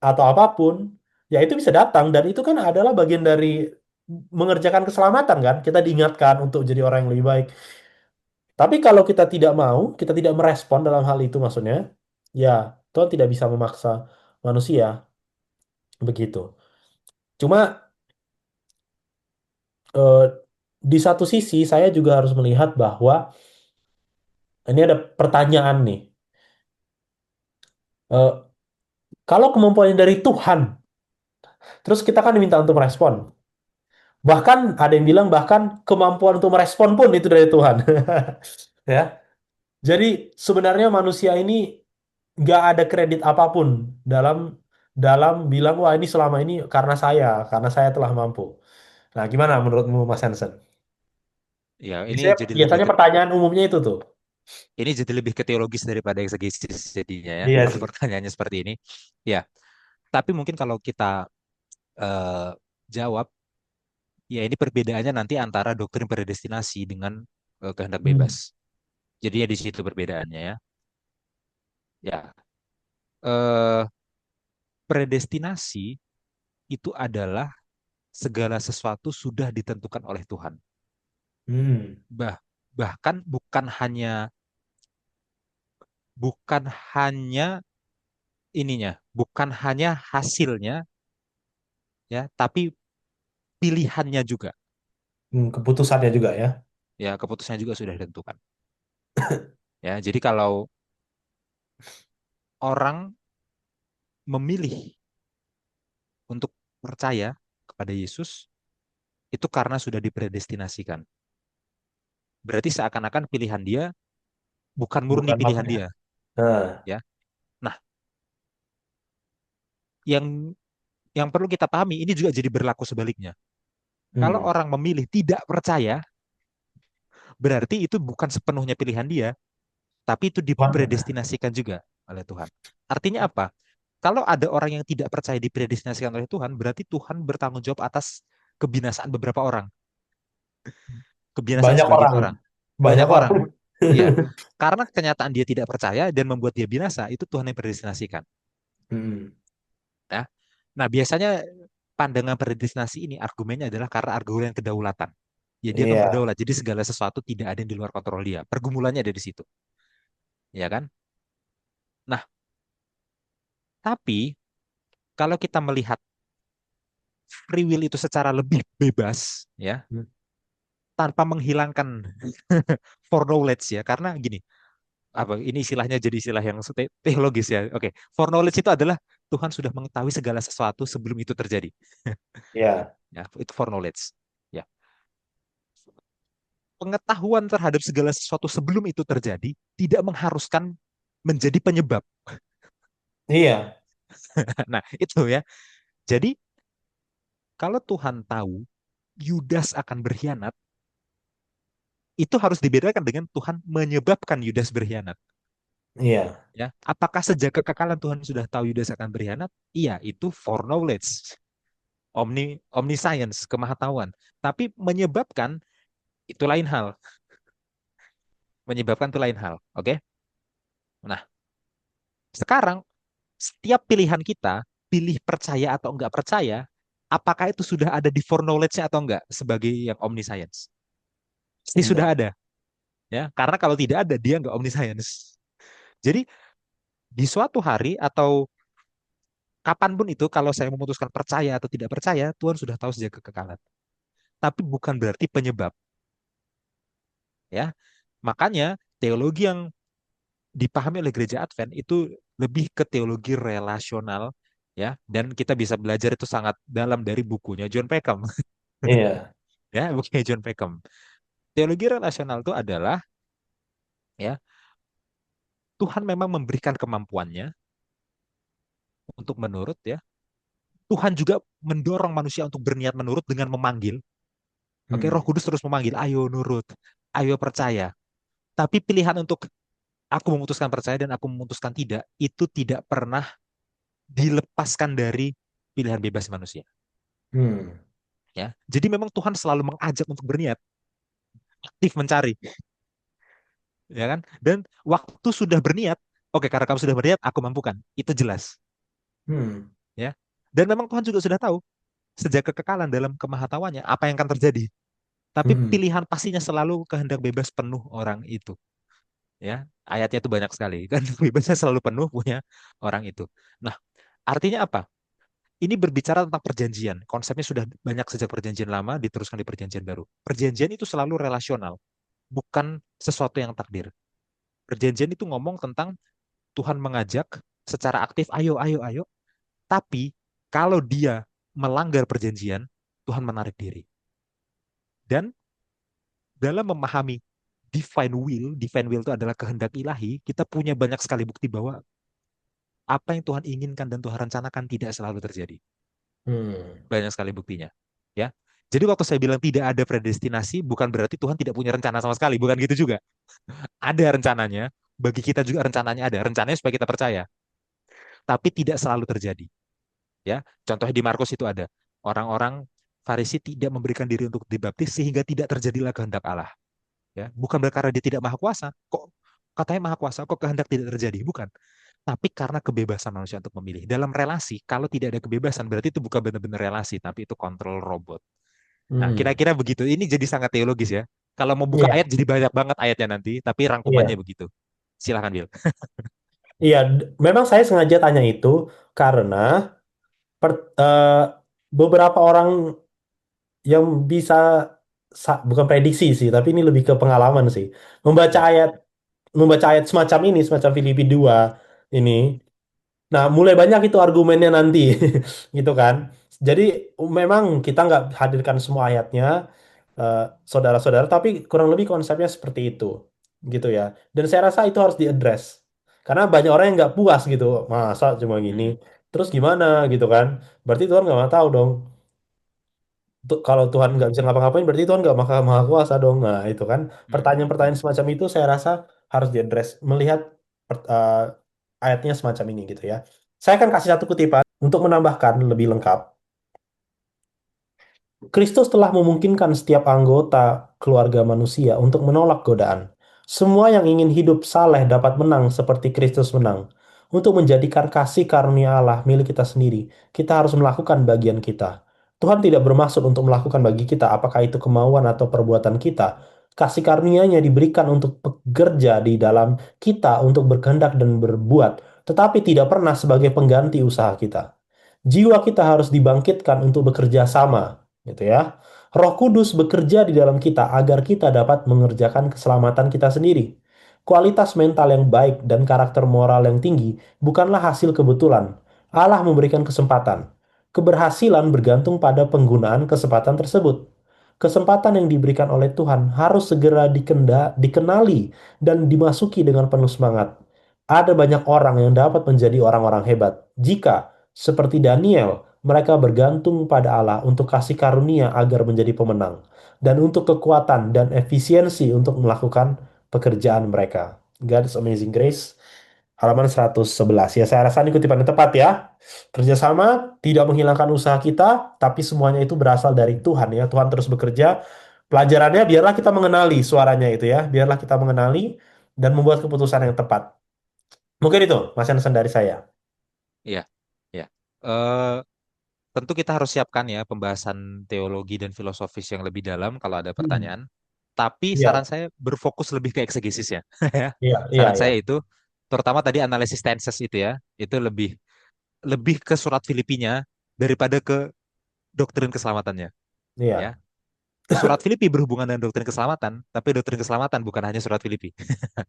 atau apapun. Ya itu bisa datang dan itu kan adalah bagian dari mengerjakan keselamatan kan, kita diingatkan untuk jadi orang yang lebih baik. Tapi kalau kita tidak mau, kita tidak merespon dalam hal itu maksudnya, ya Tuhan tidak bisa memaksa manusia begitu. Cuma eh, di satu sisi saya juga harus melihat bahwa ini ada pertanyaan nih. Eh, Kalau kemampuannya dari Tuhan, terus kita kan diminta untuk merespon. Bahkan ada yang bilang bahkan kemampuan untuk merespon pun itu dari Tuhan. Ya. Jadi sebenarnya manusia ini nggak ada kredit apapun dalam dalam bilang wah ini selama ini karena saya telah mampu. Nah, gimana menurutmu Mas Hansen? Ya, Biasanya, biasanya pertanyaan umumnya itu tuh. ini jadi lebih ke teologis daripada eksegesis jadinya ya. Iya Kalau sih. pertanyaannya seperti ini. Ya, tapi mungkin kalau kita eh, jawab, ya ini perbedaannya nanti antara doktrin predestinasi dengan kehendak Hmm. bebas. Jadi ya di situ perbedaannya ya. Ya, eh, predestinasi itu adalah segala sesuatu sudah ditentukan oleh Tuhan. Hmm. Bah, bahkan bukan hanya ininya, bukan hanya hasilnya ya, tapi pilihannya juga. Keputusannya juga ya. Ya, keputusannya juga sudah ditentukan. Ya, jadi kalau orang memilih untuk percaya kepada Yesus itu karena sudah dipredestinasikan. Berarti seakan-akan pilihan dia bukan murni Bukan hak pilihan ya. dia, Nah. ya. Nah, yang yang perlu kita pahami ini juga jadi berlaku sebaliknya. Kalau Hmm. orang memilih tidak percaya, berarti itu bukan sepenuhnya pilihan dia, tapi itu Tuhan. dipredestinasikan juga oleh Tuhan. Artinya apa? Kalau ada orang yang tidak percaya dipredestinasikan oleh Tuhan, berarti Tuhan bertanggung jawab atas kebinasaan beberapa orang, kebinasaan Banyak sebagian orang. orang, Banyak banyak orang. orang. Iya, karena kenyataan dia tidak percaya dan membuat dia binasa, itu Tuhan yang predestinasikan. Hmm. Ya. Nah, biasanya pandangan predestinasi ini argumennya adalah karena argumen kedaulatan. Ya, dia kan Iya. berdaulat, jadi segala sesuatu tidak ada yang di luar kontrol dia. Pergumulannya ada di situ, ya kan? Nah, tapi kalau kita melihat free will itu secara lebih bebas, ya, Hmm. tanpa menghilangkan foreknowledge ya, karena gini, apa ini istilahnya jadi istilah yang teologis ya. Oke, foreknowledge itu adalah Tuhan sudah mengetahui segala sesuatu sebelum itu terjadi. Iya. Ya, itu foreknowledge. Ya, pengetahuan terhadap segala sesuatu sebelum itu terjadi tidak mengharuskan menjadi penyebab. Iya. Nah, itu ya. Jadi, kalau Tuhan tahu Yudas akan berkhianat, itu harus dibedakan dengan Tuhan menyebabkan Yudas berkhianat. Iya. Ya, apakah sejak kekekalan Tuhan sudah tahu Yudas akan berkhianat? Iya, itu foreknowledge, omniscience, kemahatauan. Tapi menyebabkan itu lain hal. Menyebabkan itu lain hal. Oke? Nah, sekarang setiap pilihan kita, pilih percaya atau enggak percaya, apakah itu sudah ada di foreknowledge-nya atau enggak sebagai yang omniscience? Pasti sudah Enggak. ada, ya. Karena kalau tidak ada, dia enggak omniscience. Jadi di suatu hari atau kapanpun itu, kalau saya memutuskan percaya atau tidak percaya, Tuhan sudah tahu sejak kekekalan. Tapi bukan berarti penyebab, ya. Makanya teologi yang dipahami oleh gereja Advent itu lebih ke teologi relasional, ya, dan kita bisa belajar itu sangat dalam dari bukunya John Peckham. Iya. Ya, bukunya John Peckham. Teologi relasional itu adalah ya Tuhan memang memberikan kemampuannya untuk menurut ya. Tuhan juga mendorong manusia untuk berniat menurut dengan memanggil. Oke, Roh Hmm. Kudus terus memanggil, ayo nurut, ayo percaya. Tapi pilihan untuk aku memutuskan percaya dan aku memutuskan tidak, itu tidak pernah dilepaskan dari pilihan bebas manusia. Hmm. Ya, jadi memang Tuhan selalu mengajak untuk berniat, aktif mencari, ya kan? Dan waktu sudah berniat, oke karena kamu sudah berniat, aku mampukan. Itu jelas, Hmm. ya. Dan memang Tuhan juga sudah tahu. sejak kekekalan dalam kemahatauannya, apa yang akan terjadi? Tapi Hmm. pilihan pastinya selalu kehendak bebas penuh orang itu. Ya, ayatnya itu banyak sekali. Kan bebasnya selalu penuh punya orang itu. Nah, artinya apa? Ini berbicara tentang perjanjian. Konsepnya sudah banyak sejak perjanjian lama, diteruskan di perjanjian baru. Perjanjian itu selalu relasional, bukan sesuatu yang takdir. Perjanjian itu ngomong tentang Tuhan mengajak secara aktif, ayo, ayo, ayo. Tapi kalau dia melanggar perjanjian, Tuhan menarik diri. Dan dalam memahami divine will itu adalah kehendak ilahi, kita punya banyak sekali bukti bahwa apa yang Tuhan inginkan dan Tuhan rencanakan tidak selalu terjadi. Hmm. Banyak sekali buktinya. Ya. Jadi waktu saya bilang tidak ada predestinasi, bukan berarti Tuhan tidak punya rencana sama sekali. Bukan gitu juga. Ada rencananya, bagi kita juga rencananya ada. Rencananya supaya kita percaya. Tapi tidak selalu terjadi. Ya, contohnya di Markus itu ada. Orang-orang Farisi tidak memberikan diri untuk dibaptis sehingga tidak terjadilah kehendak Allah. Ya, bukan karena dia tidak maha kuasa. Kok katanya maha kuasa, kok kehendak tidak terjadi? Bukan. Tapi karena kebebasan manusia untuk memilih. Dalam relasi, kalau tidak ada kebebasan, berarti itu bukan benar-benar relasi, tapi itu kontrol robot. Nah, Hmm. kira-kira begitu. Ini jadi sangat teologis ya. Kalau mau buka Iya, ayat, jadi banyak banget ayatnya nanti, tapi rangkumannya iya, begitu. Silahkan, Bil. iya. Memang saya sengaja tanya itu karena per- eh, beberapa orang yang bisa bukan prediksi sih, tapi ini lebih ke pengalaman sih. Membaca Ya. ayat, membaca ayat semacam ini, semacam Filipi 2 ini. Nah, mulai banyak itu argumennya nanti, gitu kan. Jadi memang kita nggak hadirkan semua ayatnya, eh, saudara-saudara, tapi kurang lebih konsepnya seperti itu, gitu ya. Dan saya rasa itu harus diadres, karena banyak orang yang nggak puas gitu, masa cuma gini, Mm-mm. terus gimana gitu kan? Berarti Tuhan nggak mau tahu dong. Kalau Tuhan nggak bisa ngapa-ngapain, berarti Tuhan nggak maha, maha kuasa dong. Nah, itu kan pertanyaan-pertanyaan Mm-mm. semacam itu saya rasa harus diadres melihat ayatnya semacam ini gitu ya. Saya akan kasih satu kutipan untuk menambahkan lebih lengkap. Kristus telah memungkinkan setiap anggota keluarga manusia untuk menolak godaan. Semua yang ingin hidup saleh dapat menang seperti Kristus menang. Untuk menjadikan kasih karunia Allah milik kita sendiri, kita harus melakukan bagian kita. Tuhan tidak bermaksud untuk melakukan bagi kita apakah itu kemauan atau perbuatan kita. Kasih karunia-Nya diberikan untuk bekerja di dalam kita untuk berkehendak dan berbuat, tetapi tidak pernah sebagai pengganti usaha kita. Jiwa kita harus dibangkitkan untuk bekerja sama, gitu ya. Roh Kudus bekerja di dalam kita agar kita dapat mengerjakan keselamatan kita sendiri. Kualitas mental yang baik dan karakter moral yang tinggi bukanlah hasil kebetulan. Allah memberikan kesempatan. Keberhasilan bergantung pada penggunaan kesempatan tersebut. Kesempatan yang diberikan oleh Tuhan harus segera dikenali dan dimasuki dengan penuh semangat. Ada banyak orang yang dapat menjadi orang-orang hebat jika, seperti Daniel, mereka bergantung pada Allah untuk kasih karunia agar menjadi pemenang, dan untuk kekuatan dan efisiensi untuk melakukan pekerjaan mereka. God's Amazing Grace, halaman 111. Ya, saya rasa ini kutipan yang tepat ya. Kerjasama tidak menghilangkan usaha kita, tapi semuanya itu berasal dari Tuhan ya. Tuhan terus bekerja. Pelajarannya biarlah kita mengenali suaranya itu ya. Biarlah kita mengenali dan membuat keputusan yang tepat. Mungkin itu Mas Hansen dari saya. Iya. Ya. Eh, tentu kita harus siapkan ya pembahasan teologi dan filosofis yang lebih dalam kalau ada Hmm. pertanyaan. Tapi saran Iya, saya berfokus lebih ke eksegesis ya. iya, iya, Saran iya. saya itu, terutama tadi analisis tenses itu ya, itu lebih lebih ke surat Filipinya daripada ke doktrin keselamatannya. Ya, Iya. surat Filipi berhubungan dengan doktrin keselamatan, tapi doktrin keselamatan bukan hanya surat Filipi.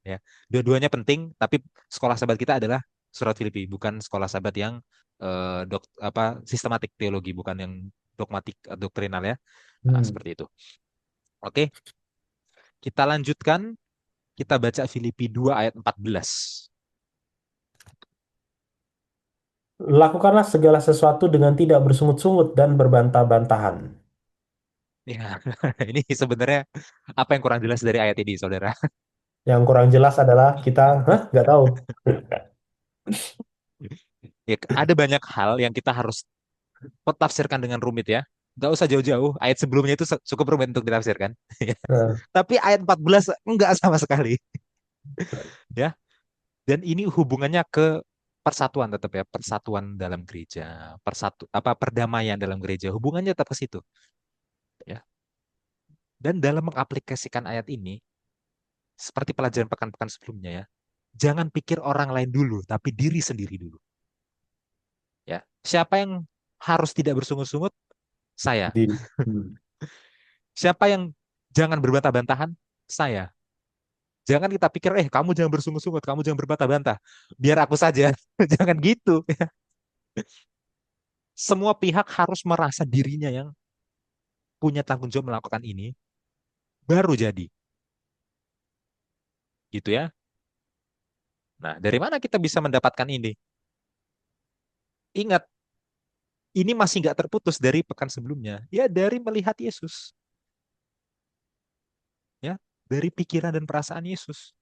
Ya, dua-duanya penting, tapi sekolah sahabat kita adalah surat Filipi, bukan sekolah sahabat yang apa sistematik teologi, bukan yang dogmatik doktrinal ya. Nah, Hmm. seperti itu. Oke, kita lanjutkan. Kita baca Filipi 2 ayat 14. Lakukanlah segala sesuatu dengan tidak bersungut-sungut dan berbantah-bantahan. Ya, ini sebenarnya apa yang kurang jelas dari ayat ini, saudara? Yang kurang jelas adalah kita, hah, nggak tahu. Ya, ada banyak hal yang kita harus tafsirkan dengan rumit ya. Gak usah jauh-jauh, ayat sebelumnya itu cukup rumit untuk ditafsirkan. Nah, Tapi ayat 14 enggak sama sekali. Ya, dan ini hubungannya ke persatuan tetap ya, persatuan dalam gereja, apa perdamaian dalam gereja, hubungannya tetap ke situ ya. Dan dalam mengaplikasikan ayat ini, seperti pelajaran pekan-pekan sebelumnya ya, jangan pikir orang lain dulu, tapi diri sendiri dulu ya. Siapa yang harus tidak bersungut-sungut? Saya. Di, hmm. Siapa yang jangan berbantah-bantahan? Saya. Jangan kita pikir, kamu jangan bersungut-sungut, kamu jangan berbantah-bantah. Biar aku saja. Jangan gitu. Semua pihak harus merasa dirinya yang punya tanggung jawab melakukan ini, baru jadi. Gitu ya. Nah, dari mana kita bisa mendapatkan ini? Ingat, ini masih nggak terputus dari pekan sebelumnya. Ya, dari melihat Yesus. Ya, dari pikiran dan perasaan Yesus.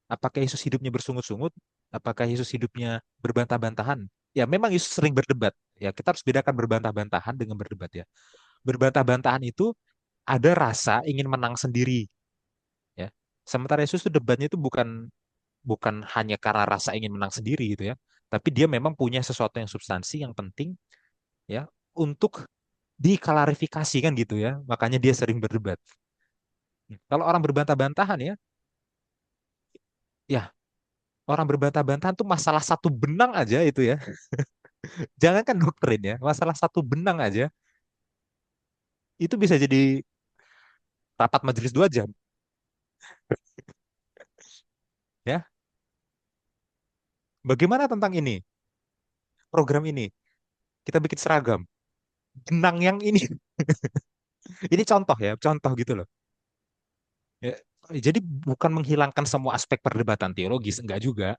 Apakah Yesus hidupnya bersungut-sungut? Apakah Yesus hidupnya berbantah-bantahan? Ya, memang Yesus sering berdebat. Ya, kita harus bedakan berbantah-bantahan dengan berdebat ya. Berbantah-bantahan itu ada rasa ingin menang sendiri. Ya, sementara Yesus itu debatnya itu bukan bukan hanya karena rasa ingin menang sendiri gitu ya, tapi dia memang punya sesuatu yang substansi yang penting ya untuk diklarifikasi kan gitu ya. Makanya dia sering berdebat. Kalau orang berbantah-bantahan ya orang berbantah-bantahan tuh masalah satu benang aja itu ya. Jangankan doktrin ya, masalah satu benang aja itu bisa jadi rapat majelis 2 jam ya. Bagaimana tentang ini? Program ini kita bikin seragam. Benang yang ini. Ini contoh ya, contoh gitu loh. Ya, jadi bukan menghilangkan semua aspek perdebatan teologis, enggak juga,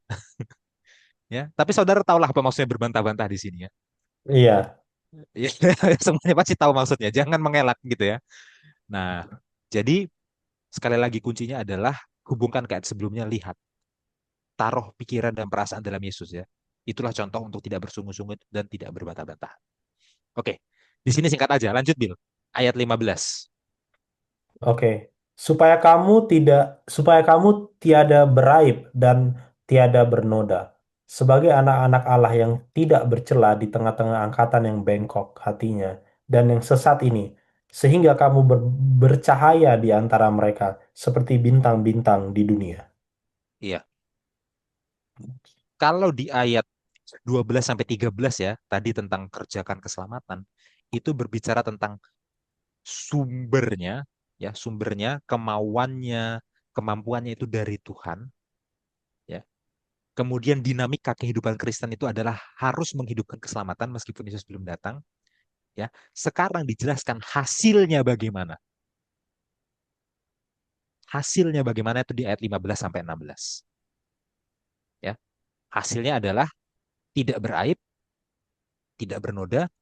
ya. Tapi saudara tahulah apa maksudnya berbantah-bantah di sini ya. Iya, Ya, semuanya pasti tahu maksudnya. Jangan mengelak gitu ya. Nah, jadi sekali lagi kuncinya adalah hubungkan kayak sebelumnya, lihat, taruh pikiran dan perasaan dalam Yesus ya. Itulah contoh untuk tidak bersungut-sungut dan tidak berbantah-bantah. Oke, di sini singkat aja. Lanjut, Bill. Ayat 15. oke. Supaya kamu tiada beraib dan tiada bernoda, sebagai anak-anak Allah yang tidak bercela di tengah-tengah angkatan yang bengkok hatinya dan yang sesat ini, sehingga kamu bercahaya di antara mereka seperti bintang-bintang di dunia. Iya. Kalau di ayat 12 sampai 13 ya, tadi tentang kerjakan keselamatan, itu berbicara tentang sumbernya, ya, sumbernya, kemauannya, kemampuannya itu dari Tuhan, ya. Kemudian dinamika kehidupan Kristen itu adalah harus menghidupkan keselamatan meskipun Yesus belum datang, ya. Sekarang dijelaskan hasilnya bagaimana. Hasilnya bagaimana itu di ayat 15 sampai 16, ya. Hasilnya adalah tidak beraib, tidak bernoda,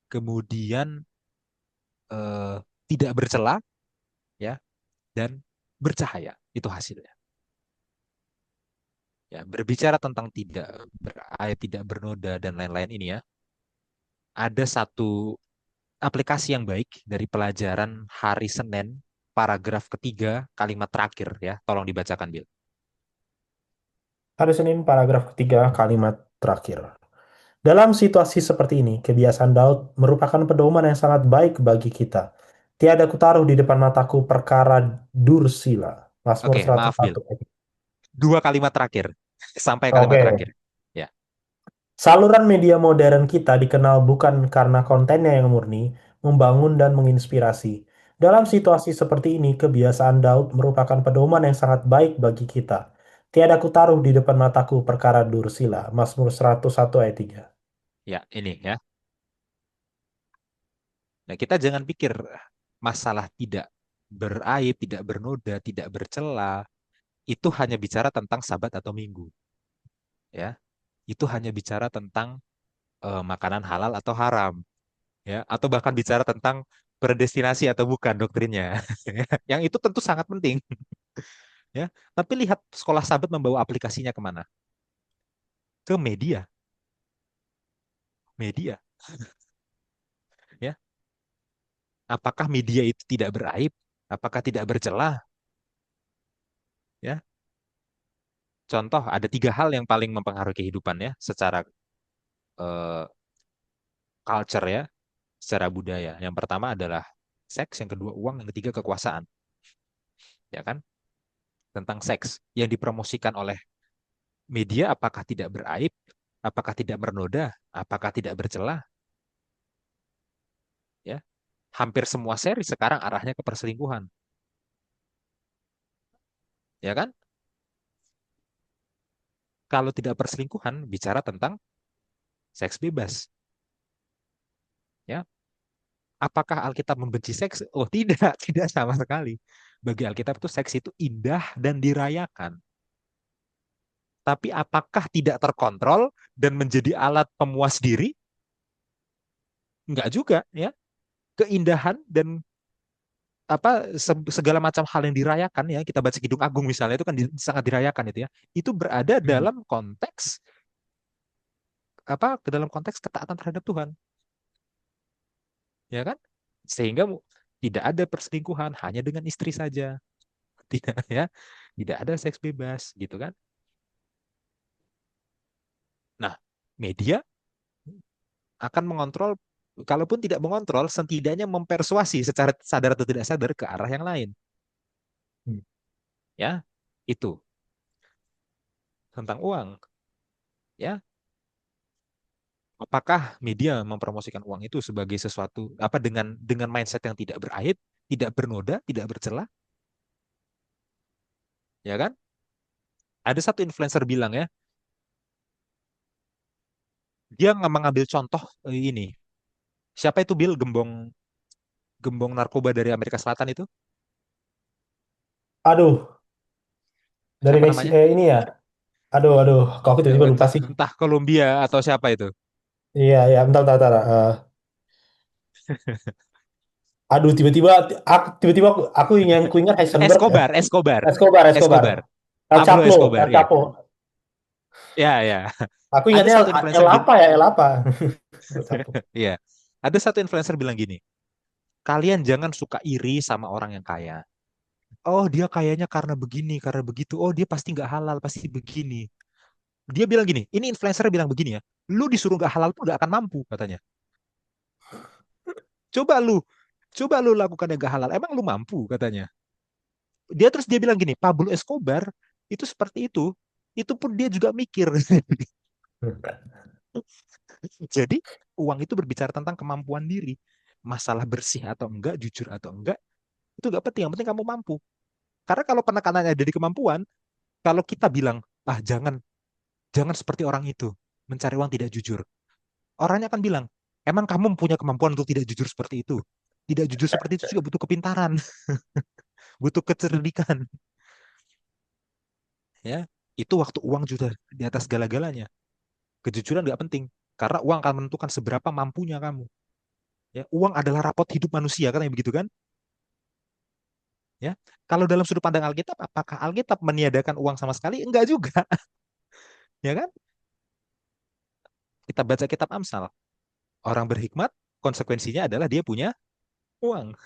kemudian eh, tidak bercela, ya, dan bercahaya. Itu hasilnya. Ya, berbicara tentang tidak berair, tidak bernoda dan lain-lain ini ya, ada satu aplikasi yang baik dari pelajaran hari Senin, paragraf ketiga, kalimat terakhir ya. Tolong dibacakan, Bill. Hari Senin paragraf ketiga kalimat terakhir. Dalam situasi seperti ini, kebiasaan Daud merupakan pedoman yang sangat baik bagi kita. Tiada kutaruh di depan mataku perkara dursila. Mazmur Oke, maaf, Bill. 101. 2 kalimat terakhir. Sampai kalimat Oke. terakhir. Ya, Saluran media modern kita dikenal bukan karena kontennya yang murni, membangun dan menginspirasi. Dalam situasi seperti ini, kebiasaan Daud merupakan pedoman yang sangat baik bagi kita. Tiada kutaruh di depan mataku perkara dursila. Mazmur 101 ayat 3. ya ini ya. Nah, kita jangan pikir masalah tidak beraib, tidak bernoda, tidak bercela, itu hanya bicara tentang sabat atau minggu. Ya, itu hanya bicara tentang makanan halal atau haram. Ya, atau bahkan bicara tentang predestinasi atau bukan doktrinnya. Yang itu tentu sangat penting, ya. Tapi lihat sekolah sahabat membawa aplikasinya kemana? Ke media, media, ya. Apakah media itu tidak beraib? Apakah tidak bercela? Ya, contoh ada tiga hal yang paling mempengaruhi kehidupan ya secara eh, culture ya, secara budaya. Yang pertama adalah seks, yang kedua uang, yang ketiga kekuasaan, ya kan? Tentang seks yang dipromosikan oleh media, apakah tidak beraib, apakah tidak bernoda, apakah tidak bercela, ya. Hampir semua seri sekarang arahnya ke perselingkuhan, ya kan? Kalau tidak perselingkuhan, bicara tentang seks bebas, ya. Apakah Alkitab membenci seks? Oh, tidak, tidak sama sekali. Bagi Alkitab itu seks itu indah dan dirayakan. Tapi apakah tidak terkontrol dan menjadi alat pemuas diri? Enggak juga, ya. Keindahan dan apa segala macam hal yang dirayakan ya, kita baca Kidung Agung misalnya itu kan sangat dirayakan itu ya. Itu berada Hmm. dalam konteks apa? Ke dalam konteks ketaatan terhadap Tuhan, ya kan? Sehingga tidak ada perselingkuhan hanya dengan istri saja. Tidak ya. Tidak ada seks bebas gitu kan. Nah, media akan mengontrol, kalaupun tidak mengontrol, setidaknya mempersuasi secara sadar atau tidak sadar ke arah yang lain. Hmm. Ya, itu tentang uang. Ya, apakah media mempromosikan uang itu sebagai sesuatu apa dengan mindset yang tidak beraib, tidak bernoda, tidak bercela, ya kan? Ada satu influencer bilang ya, dia nggak mengambil contoh ini. Siapa itu Bill gembong gembong narkoba dari Amerika Selatan itu? Aduh, dari Siapa namanya? Ini ya. Aduh, kok aku tiba-tiba lupa Entah, sih. entah Kolombia atau siapa itu. Iya, ya, bentar. Aduh, tiba-tiba aku yang kuingat Heisenberg, Escobar, Escobar, Escobar, Escobar, El Pablo Chapo, Escobar, El ya, Chapo. ya, ya. Aku Ada ingatnya satu El influencer apa ya, El apa? El Chapo. ya, ada satu influencer bilang gini, kalian jangan suka iri sama orang yang kaya. Oh, dia kayaknya karena begini, karena begitu. Oh, dia pasti nggak halal, pasti begini. Dia bilang gini, ini influencer bilang begini ya, lu disuruh nggak halal pun nggak akan mampu katanya. Coba lu, coba lu lakukan yang nggak halal, emang lu mampu katanya. Dia bilang gini, Pablo Escobar itu seperti itu pun dia juga mikir. Jadi uang itu berbicara tentang kemampuan diri. Masalah bersih atau enggak, jujur atau enggak, itu enggak penting. Yang penting kamu mampu. Karena kalau penekanannya ada di kemampuan, kalau kita bilang, ah jangan, jangan seperti orang itu, mencari uang tidak jujur. Orangnya akan bilang, emang kamu punya kemampuan untuk tidak jujur seperti itu? Tidak jujur seperti itu juga butuh kepintaran, butuh kecerdikan. Ya, itu waktu uang juga di atas segala-galanya. Kejujuran nggak penting, karena uang akan menentukan seberapa mampunya kamu. Ya, uang adalah rapot hidup manusia, kan yang begitu kan? Ya, kalau dalam sudut pandang Alkitab, apakah Alkitab meniadakan uang sama sekali? Enggak juga, ya kan? Kita baca kitab Amsal, orang berhikmat konsekuensinya adalah dia punya uang.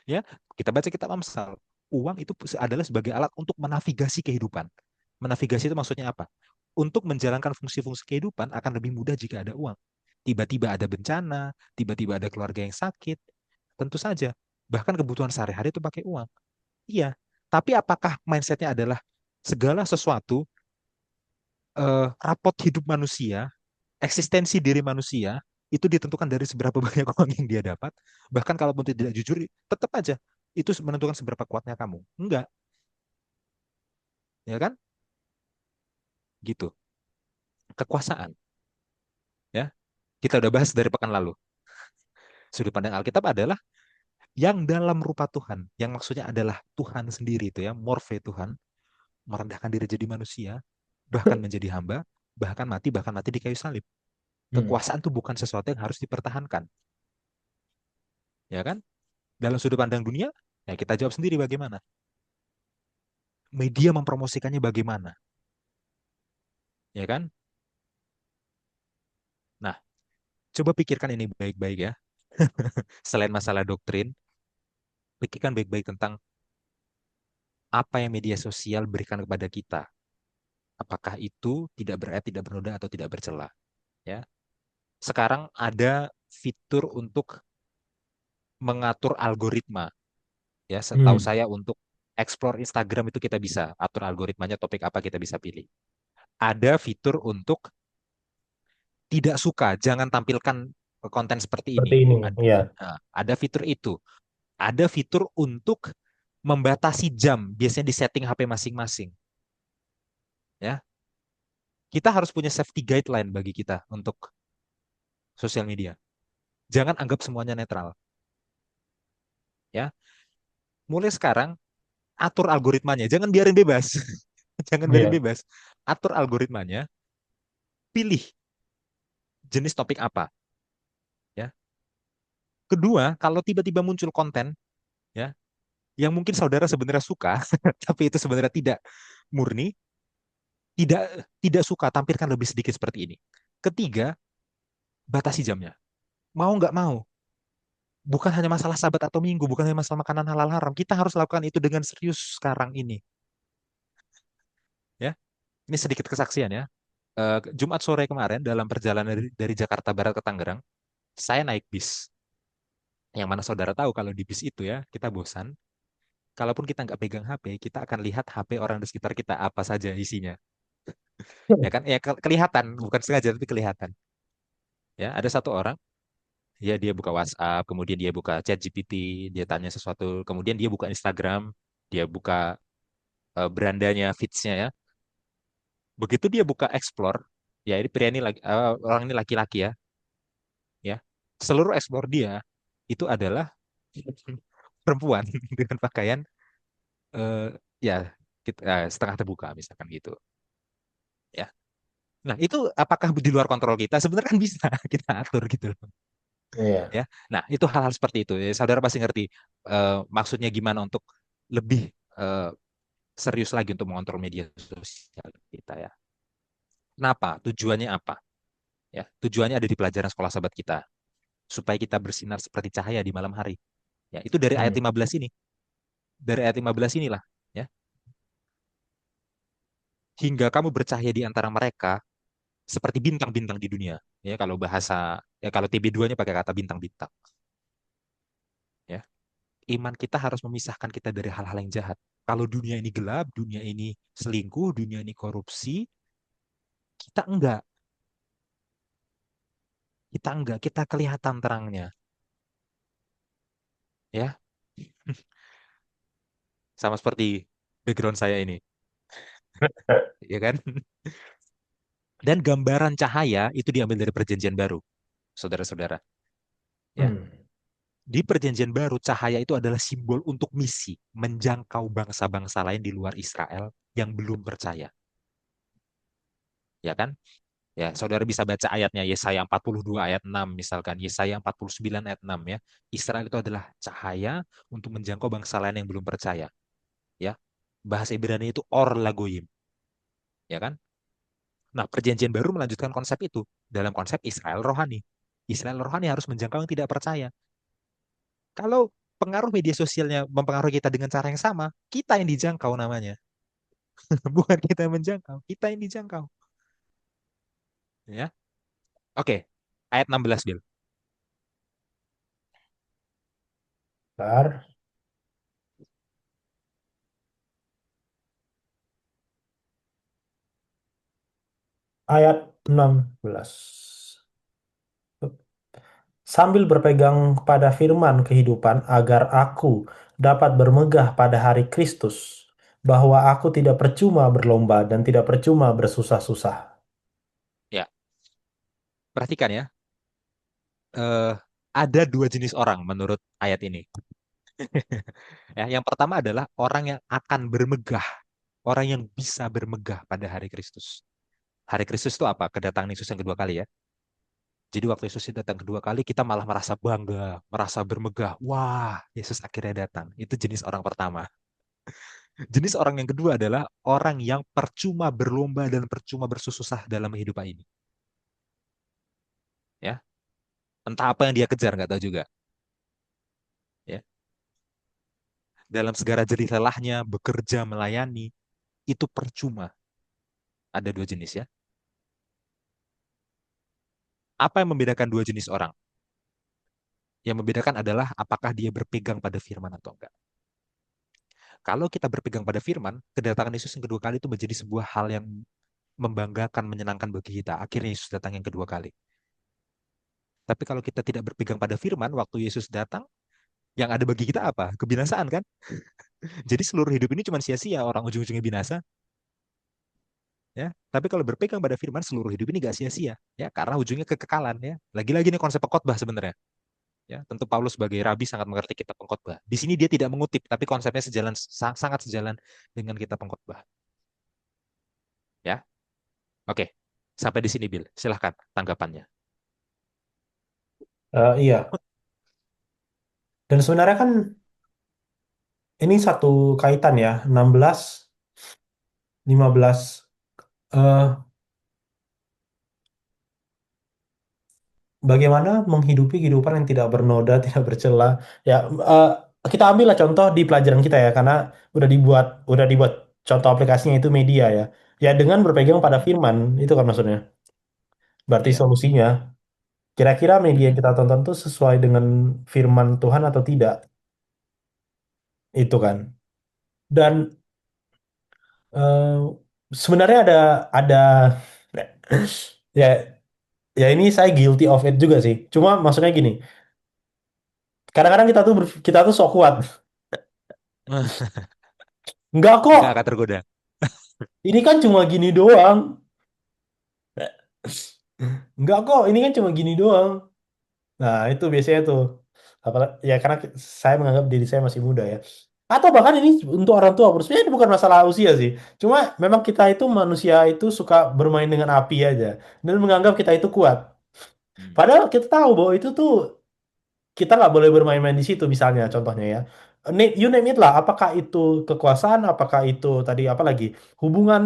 Ya, kita baca kitab Amsal, uang itu adalah sebagai alat untuk menavigasi kehidupan. Menavigasi itu maksudnya apa? Untuk menjalankan fungsi-fungsi kehidupan akan lebih mudah jika ada uang. Tiba-tiba ada bencana, tiba-tiba ada keluarga yang sakit, tentu saja. Bahkan kebutuhan sehari-hari itu pakai uang. Iya, tapi apakah mindsetnya adalah segala sesuatu rapot hidup manusia, eksistensi diri manusia itu ditentukan dari seberapa banyak uang yang dia dapat. Bahkan kalaupun tidak jujur, tetap aja itu menentukan seberapa kuatnya kamu. Enggak, ya kan? Gitu. Kekuasaan, ya. Kita udah bahas dari pekan lalu. Sudut pandang Alkitab adalah yang dalam rupa Tuhan, yang maksudnya adalah Tuhan sendiri itu ya, morfe Tuhan, merendahkan diri jadi manusia, bahkan menjadi hamba, bahkan mati di kayu salib. Hmm. Kekuasaan itu bukan sesuatu yang harus dipertahankan, ya kan? Dalam sudut pandang dunia, ya kita jawab sendiri bagaimana. Media mempromosikannya bagaimana, ya kan? Nah, coba pikirkan ini baik-baik ya. Selain masalah doktrin, pikirkan baik-baik tentang apa yang media sosial berikan kepada kita. Apakah itu tidak berat, tidak bernoda, atau tidak bercela? Ya. Sekarang ada fitur untuk mengatur algoritma. Ya, setahu Hmm, saya untuk explore Instagram itu kita bisa atur algoritmanya topik apa kita bisa pilih. Ada fitur untuk tidak suka, jangan tampilkan konten seperti ini. seperti ini, ya, Ada fitur itu. Ada fitur untuk membatasi jam, biasanya di setting HP masing-masing. Ya, kita harus punya safety guideline bagi kita untuk sosial media. Jangan anggap semuanya netral. Ya, mulai sekarang atur algoritmanya, jangan biarin bebas. Jangan biarin iya, bebas. Atur algoritmanya, pilih jenis topik apa. Ya. Kedua, kalau tiba-tiba muncul konten, ya, yang mungkin saudara sebenarnya suka, tapi itu sebenarnya tidak murni, tidak tidak suka, tampilkan lebih sedikit seperti ini. Ketiga, batasi jamnya. Mau nggak mau, bukan hanya masalah sabat atau minggu, bukan hanya masalah makanan halal haram. Kita harus lakukan itu dengan serius sekarang ini. Ya, ini sedikit kesaksian ya. Jumat sore kemarin dalam perjalanan dari Jakarta Barat ke Tangerang, saya naik bis. Yang mana saudara tahu kalau di bis itu ya, kita bosan. Kalaupun kita nggak pegang HP, kita akan lihat HP orang di sekitar kita apa saja isinya. Ya kan? Ya kelihatan, bukan sengaja tapi kelihatan. Ya, ada satu orang, ya dia buka WhatsApp, kemudian dia buka chat GPT, dia tanya sesuatu, kemudian dia buka Instagram, dia buka berandanya, feeds-nya ya. Begitu dia buka explore, ya ini pria ini lagi, orang ini laki-laki ya, ya. Seluruh explore dia itu adalah perempuan dengan pakaian eh, ya setengah terbuka misalkan gitu. Ya. Nah, itu apakah di luar kontrol kita? Sebenarnya kan bisa kita atur gitu loh. iya, Ya. Nah, itu hal-hal seperti itu. Ya, saudara pasti ngerti maksudnya gimana untuk lebih eh, serius lagi untuk mengontrol media sosial kita ya. Kenapa? Tujuannya apa? Ya, tujuannya ada di pelajaran sekolah sahabat kita supaya kita bersinar seperti cahaya di malam hari. Ya, itu dari ayat hmm, 15 ini. Dari ayat 15 inilah, ya. Hingga kamu bercahaya di antara mereka seperti bintang-bintang di dunia. Ya, kalau bahasa ya kalau TB2-nya pakai kata bintang-bintang, ya. Iman kita harus memisahkan kita dari hal-hal yang jahat. Kalau dunia ini gelap, dunia ini selingkuh, dunia ini korupsi, kita enggak. Kita enggak, kita kelihatan terangnya, ya. Sama seperti background saya ini, ya kan? Dan gambaran cahaya itu diambil dari perjanjian baru, saudara-saudara, ya. hmm, Di perjanjian baru, cahaya itu adalah simbol untuk misi menjangkau bangsa-bangsa lain di luar Israel yang belum percaya, ya kan? Ya, saudara bisa baca ayatnya Yesaya 42 ayat 6 misalkan, Yesaya 49 ayat 6 ya. Israel itu adalah cahaya untuk menjangkau bangsa lain yang belum percaya, ya. Bahasa Ibrani itu Or Lagoyim, ya kan? Nah, perjanjian baru melanjutkan konsep itu dalam konsep Israel rohani. Israel rohani harus menjangkau yang tidak percaya. Kalau pengaruh media sosialnya mempengaruhi kita dengan cara yang sama, kita yang dijangkau namanya. Bukan kita yang menjangkau, kita yang dijangkau. Ya, oke. Ayat 16, Bil. bentar. Ayat 16. Sambil berpegang pada firman kehidupan agar aku dapat bermegah pada hari Kristus, bahwa aku tidak percuma berlomba dan tidak percuma bersusah-susah. Ya, perhatikan ya. Eh, ada dua jenis orang menurut ayat ini. Ya, yang pertama adalah orang yang akan bermegah, orang yang bisa bermegah pada hari Kristus. Hari Kristus itu apa? Kedatangan Yesus yang kedua kali ya. Jadi waktu Yesus datang kedua kali, kita malah merasa bangga, merasa bermegah. Wah, Yesus akhirnya datang. Itu jenis orang pertama. Jenis orang yang kedua adalah orang yang percuma berlomba dan percuma bersusah dalam kehidupan ini. Ya, entah apa yang dia kejar, nggak tahu juga. Ya, dalam segala jerih lelahnya, bekerja, melayani, itu percuma. Ada dua jenis ya. Apa yang membedakan dua jenis orang? Yang membedakan adalah apakah dia berpegang pada firman atau enggak. Kalau kita berpegang pada firman, kedatangan Yesus yang kedua kali itu menjadi sebuah hal yang membanggakan, menyenangkan bagi kita. Akhirnya Yesus datang yang kedua kali. Tapi kalau kita tidak berpegang pada firman, waktu Yesus datang, yang ada bagi kita apa? Kebinasaan kan? Jadi seluruh hidup ini cuma sia-sia, orang ujung-ujungnya binasa. Ya, tapi kalau berpegang pada firman, seluruh hidup ini gak sia-sia. Ya, karena ujungnya kekekalan. Ya, lagi-lagi ini konsep pengkhotbah sebenarnya. Ya, tentu Paulus sebagai rabi sangat mengerti kitab pengkhotbah. Di sini dia tidak mengutip, tapi konsepnya sangat sejalan dengan kitab pengkhotbah. Ya, oke. Sampai di sini, Bill. Silahkan tanggapannya. Iya. Dan sebenarnya kan ini satu kaitan ya, 16, 15. eh Bagaimana menghidupi kehidupan yang tidak bernoda, tidak bercela. Ya, eh, kita ambillah contoh di pelajaran kita ya, karena udah dibuat contoh aplikasinya itu media ya. Ya, dengan berpegang pada Mm-mm. firman, itu kan maksudnya. Berarti Iya. solusinya, kira-kira media yang Mm-mm. kita tonton tuh sesuai dengan firman Tuhan atau tidak? Itu kan. Dan eh, sebenarnya ada ya ya ini saya guilty of it juga sih. Cuma maksudnya gini, kadang-kadang kita tuh sok kuat. Enggak kok, Nggak akan tergoda. ini kan cuma gini doang. Enggak kok, ini kan cuma gini doang. Nah, itu biasanya tuh. Ya karena saya menganggap diri saya masih muda ya. Atau bahkan ini untuk orang tua pun. Sebenarnya ini bukan masalah usia sih. Cuma memang kita itu manusia itu suka bermain dengan api aja. Dan menganggap kita itu kuat. Hmm. Padahal kita tahu bahwa itu tuh kita nggak boleh bermain-main di situ misalnya contohnya ya. You name it lah. Apakah itu kekuasaan, apakah itu tadi apa lagi hubungan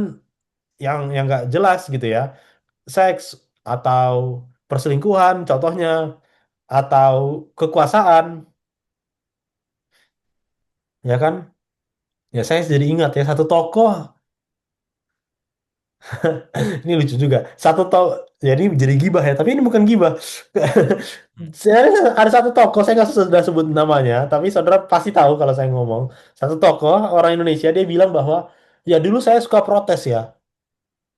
yang nggak jelas gitu ya, seks atau perselingkuhan contohnya atau kekuasaan, ya kan? Ya saya jadi ingat ya satu tokoh, ini lucu juga. Jadi gibah ya, tapi ini bukan gibah. Hmm. Saya ada satu tokoh, saya nggak sudah sebut namanya, tapi saudara pasti tahu kalau saya ngomong. Satu tokoh orang Indonesia dia bilang bahwa ya dulu saya suka protes ya.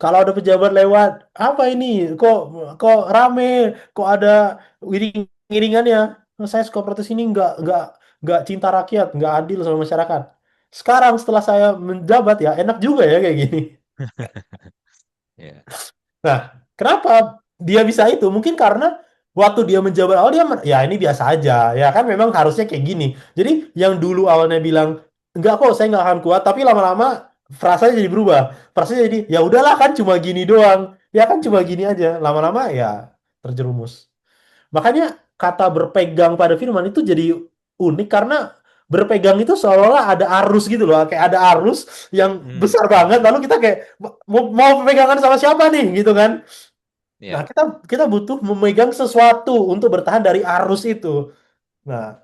Kalau ada pejabat lewat, apa ini? Kok kok rame? Kok ada iring-iringannya? Saya suka protes ini nggak cinta rakyat, nggak adil sama masyarakat. Sekarang setelah saya menjabat ya enak juga ya kayak gini. Ya. Nah, kenapa dia bisa itu? Mungkin karena waktu dia menjabat awal ya ini biasa aja, ya kan memang harusnya kayak gini. Jadi yang dulu awalnya bilang enggak kok saya nggak akan kuat, tapi lama-lama frasanya jadi berubah. Frasanya jadi ya udahlah kan cuma gini doang, ya kan cuma Hmm. gini aja. Lama-lama ya terjerumus. Makanya kata berpegang pada firman itu jadi unik karena berpegang itu seolah-olah ada arus gitu loh, kayak ada arus yang Hmm. besar banget. Lalu kita kayak mau pegangan sama siapa nih gitu kan? Nah, Ya. kita butuh memegang sesuatu untuk bertahan dari arus itu. Nah,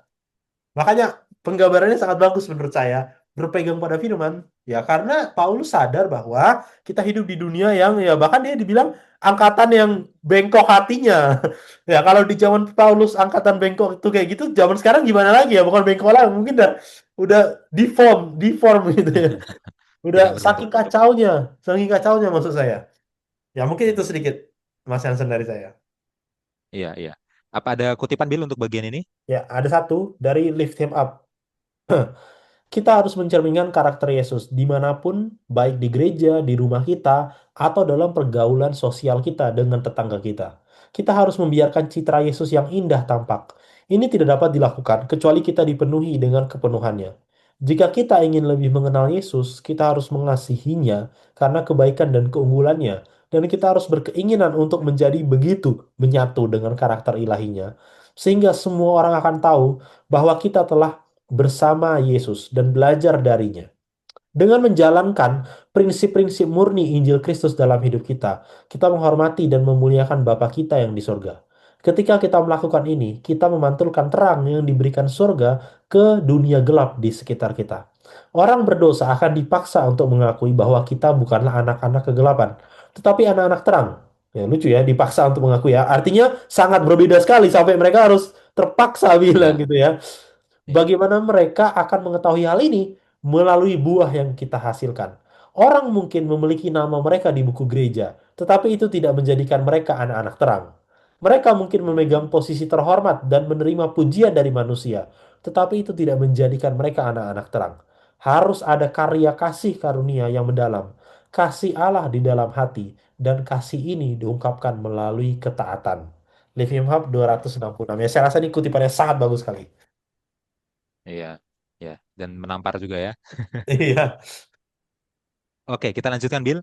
makanya penggambarannya sangat bagus menurut saya. Berpegang pada firman. Ya, karena Paulus sadar bahwa kita hidup di dunia yang ya bahkan dia dibilang angkatan yang bengkok hatinya. Ya, kalau di zaman Paulus angkatan bengkok itu kayak gitu, zaman sekarang gimana lagi ya? Bukan bengkok lah, mungkin udah deform gitu ya. Udah Tidak saking berbentuk. kacaunya, saking kacaunya maksud saya. Ya, mungkin itu Hmm. sedikit Mas Hansen dari saya. Iya, iya. Apa ada kutipan Bill untuk bagian ini? Ya, ada satu dari Lift Him Up. Kita harus mencerminkan karakter Yesus dimanapun, baik di gereja, di rumah kita, atau dalam pergaulan sosial kita dengan tetangga kita. Kita harus membiarkan citra Yesus yang indah tampak. Ini tidak dapat dilakukan kecuali kita dipenuhi dengan kepenuhannya. Jika kita ingin lebih mengenal Yesus, kita harus mengasihinya karena kebaikan dan keunggulannya. Dan kita harus berkeinginan untuk menjadi begitu menyatu dengan karakter ilahinya. Sehingga semua orang akan tahu bahwa kita telah bersama Yesus dan belajar darinya. Dengan menjalankan prinsip-prinsip murni Injil Kristus dalam hidup kita, kita menghormati dan memuliakan Bapa kita yang di sorga. Ketika kita melakukan ini, kita memantulkan terang yang diberikan surga ke dunia gelap di sekitar kita. Orang berdosa akan dipaksa untuk mengakui bahwa kita bukanlah anak-anak kegelapan. tetapi anak-anak terang. Ya, lucu ya, dipaksa untuk mengaku ya. Artinya sangat berbeda sekali sampai mereka harus terpaksa bilang Iya, gitu ya. iya, Bagaimana mereka akan mengetahui hal ini? Melalui buah yang kita hasilkan. Orang mungkin memiliki nama mereka di buku gereja, tetapi itu tidak menjadikan mereka anak-anak terang. Mereka mungkin memegang posisi terhormat dan menerima pujian dari manusia, tetapi itu tidak menjadikan mereka anak-anak terang. Harus ada karya kasih karunia yang mendalam, kasih Allah di dalam hati, dan kasih ini diungkapkan melalui ketaatan. Living Hub iya, 266. Ya, saya rasa ini kutipannya sangat bagus sekali. iya, iya. Dan menampar juga ya. Iya. Oke, kita lanjutkan, Bill.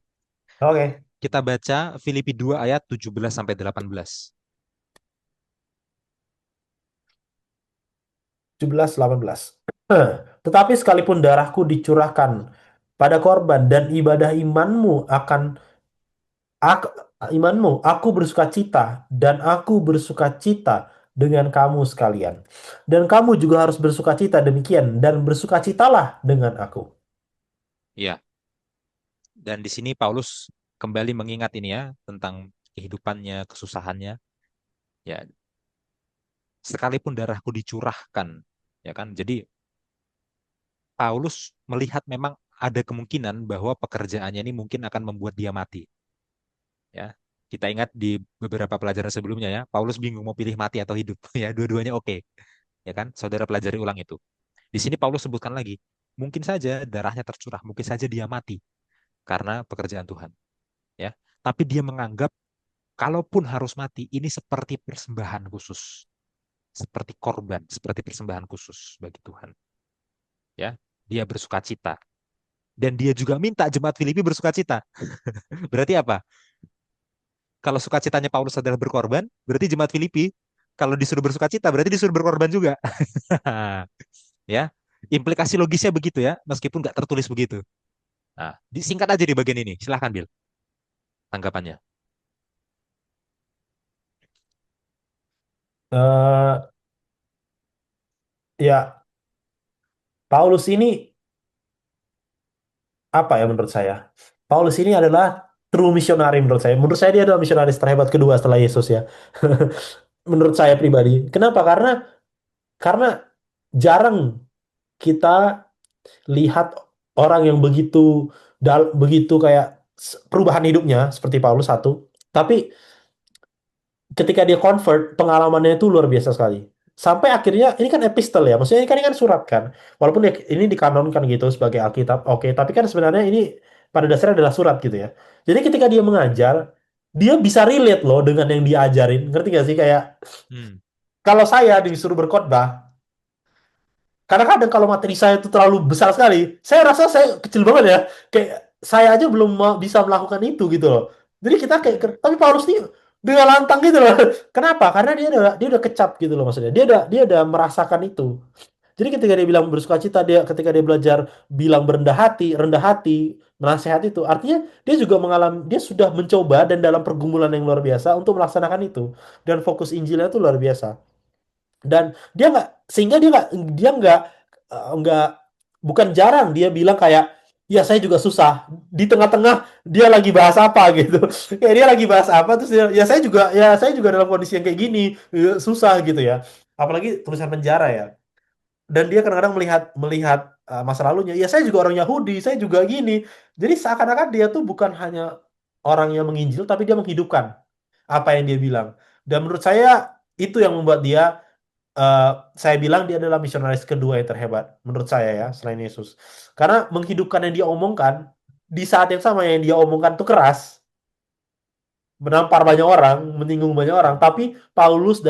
Oke, Kita baca Filipi 2 ayat 17 sampai 18. 17, 18. Tetapi sekalipun darahku dicurahkan pada korban dan ibadah ak- aku bersukacita dan aku bersukacita dengan kamu sekalian. Dan kamu juga harus bersukacita demikian dan bersukacitalah dengan aku. Iya, dan di sini Paulus kembali mengingat ini ya tentang kehidupannya, kesusahannya. Ya, sekalipun darahku dicurahkan, ya kan? Jadi Paulus melihat memang ada kemungkinan bahwa pekerjaannya ini mungkin akan membuat dia mati. Ya, kita ingat di beberapa pelajaran sebelumnya ya, Paulus bingung mau pilih mati atau hidup. Ya, dua-duanya oke. Ya kan? Saudara pelajari ulang itu. Di sini Paulus sebutkan lagi, mungkin saja darahnya tercurah, mungkin saja dia mati karena pekerjaan Tuhan. Ya, tapi dia menganggap kalaupun harus mati, ini seperti persembahan khusus, seperti korban, seperti persembahan khusus bagi Tuhan. Ya, dia bersukacita dan dia juga minta jemaat Filipi bersukacita. Berarti apa? Kalau sukacitanya Paulus adalah berkorban, berarti jemaat Filipi kalau disuruh bersukacita berarti disuruh berkorban juga. Ya, implikasi logisnya begitu ya, meskipun nggak tertulis begitu. Nah, disingkat aja di bagian ini. Silahkan, Bill, tanggapannya. Eh, ya, Paulus ini apa ya menurut saya? Paulus ini adalah true missionary menurut saya. Menurut saya dia adalah misionaris terhebat kedua setelah Yesus ya. Menurut saya pribadi. Kenapa? Karena jarang kita lihat orang yang begitu kayak perubahan hidupnya seperti Paulus satu. Tapi ketika dia convert, pengalamannya itu luar biasa sekali. Sampai akhirnya, ini kan epistel ya, maksudnya ini kan surat kan. Walaupun ini dikanonkan gitu sebagai Alkitab, oke. Tapi kan sebenarnya ini pada dasarnya adalah surat gitu ya. Jadi ketika dia mengajar, dia bisa relate loh dengan yang diajarin. Ngerti gak sih? Kayak, Hmm, kalau saya disuruh berkhotbah, kadang-kadang kalau materi saya itu terlalu besar sekali, saya rasa saya kecil banget ya. Kayak saya aja belum bisa melakukan itu gitu loh. Jadi kita kayak, hmm, tapi Paulus nih dengan lantang gitu loh. Kenapa? Karena dia udah kecap gitu loh maksudnya. Dia udah merasakan itu. Jadi ketika dia bilang bersukacita, ketika dia belajar bilang rendah hati, menasihat itu, artinya dia sudah mencoba dan dalam pergumulan yang luar biasa untuk melaksanakan itu. Dan fokus Injilnya itu luar biasa. Dan sehingga dia nggak bukan jarang dia bilang kayak, ya saya juga susah di tengah-tengah dia lagi bahas apa gitu. Kayak dia lagi bahas apa terus ya saya juga dalam kondisi yang kayak gini, susah gitu ya, apalagi tulisan penjara ya. Dan dia kadang-kadang melihat melihat masa lalunya, ya saya juga orang Yahudi, saya juga gini. Jadi seakan-akan dia tuh bukan hanya orang yang menginjil, tapi dia menghidupkan apa yang dia bilang. Dan menurut saya itu yang membuat dia, eh, saya bilang dia adalah misionaris kedua yang terhebat menurut saya ya, selain Yesus. Karena menghidupkan yang dia omongkan di saat yang sama, yang dia omongkan tuh keras, menampar banyak orang, menyinggung banyak orang. Tapi Paulus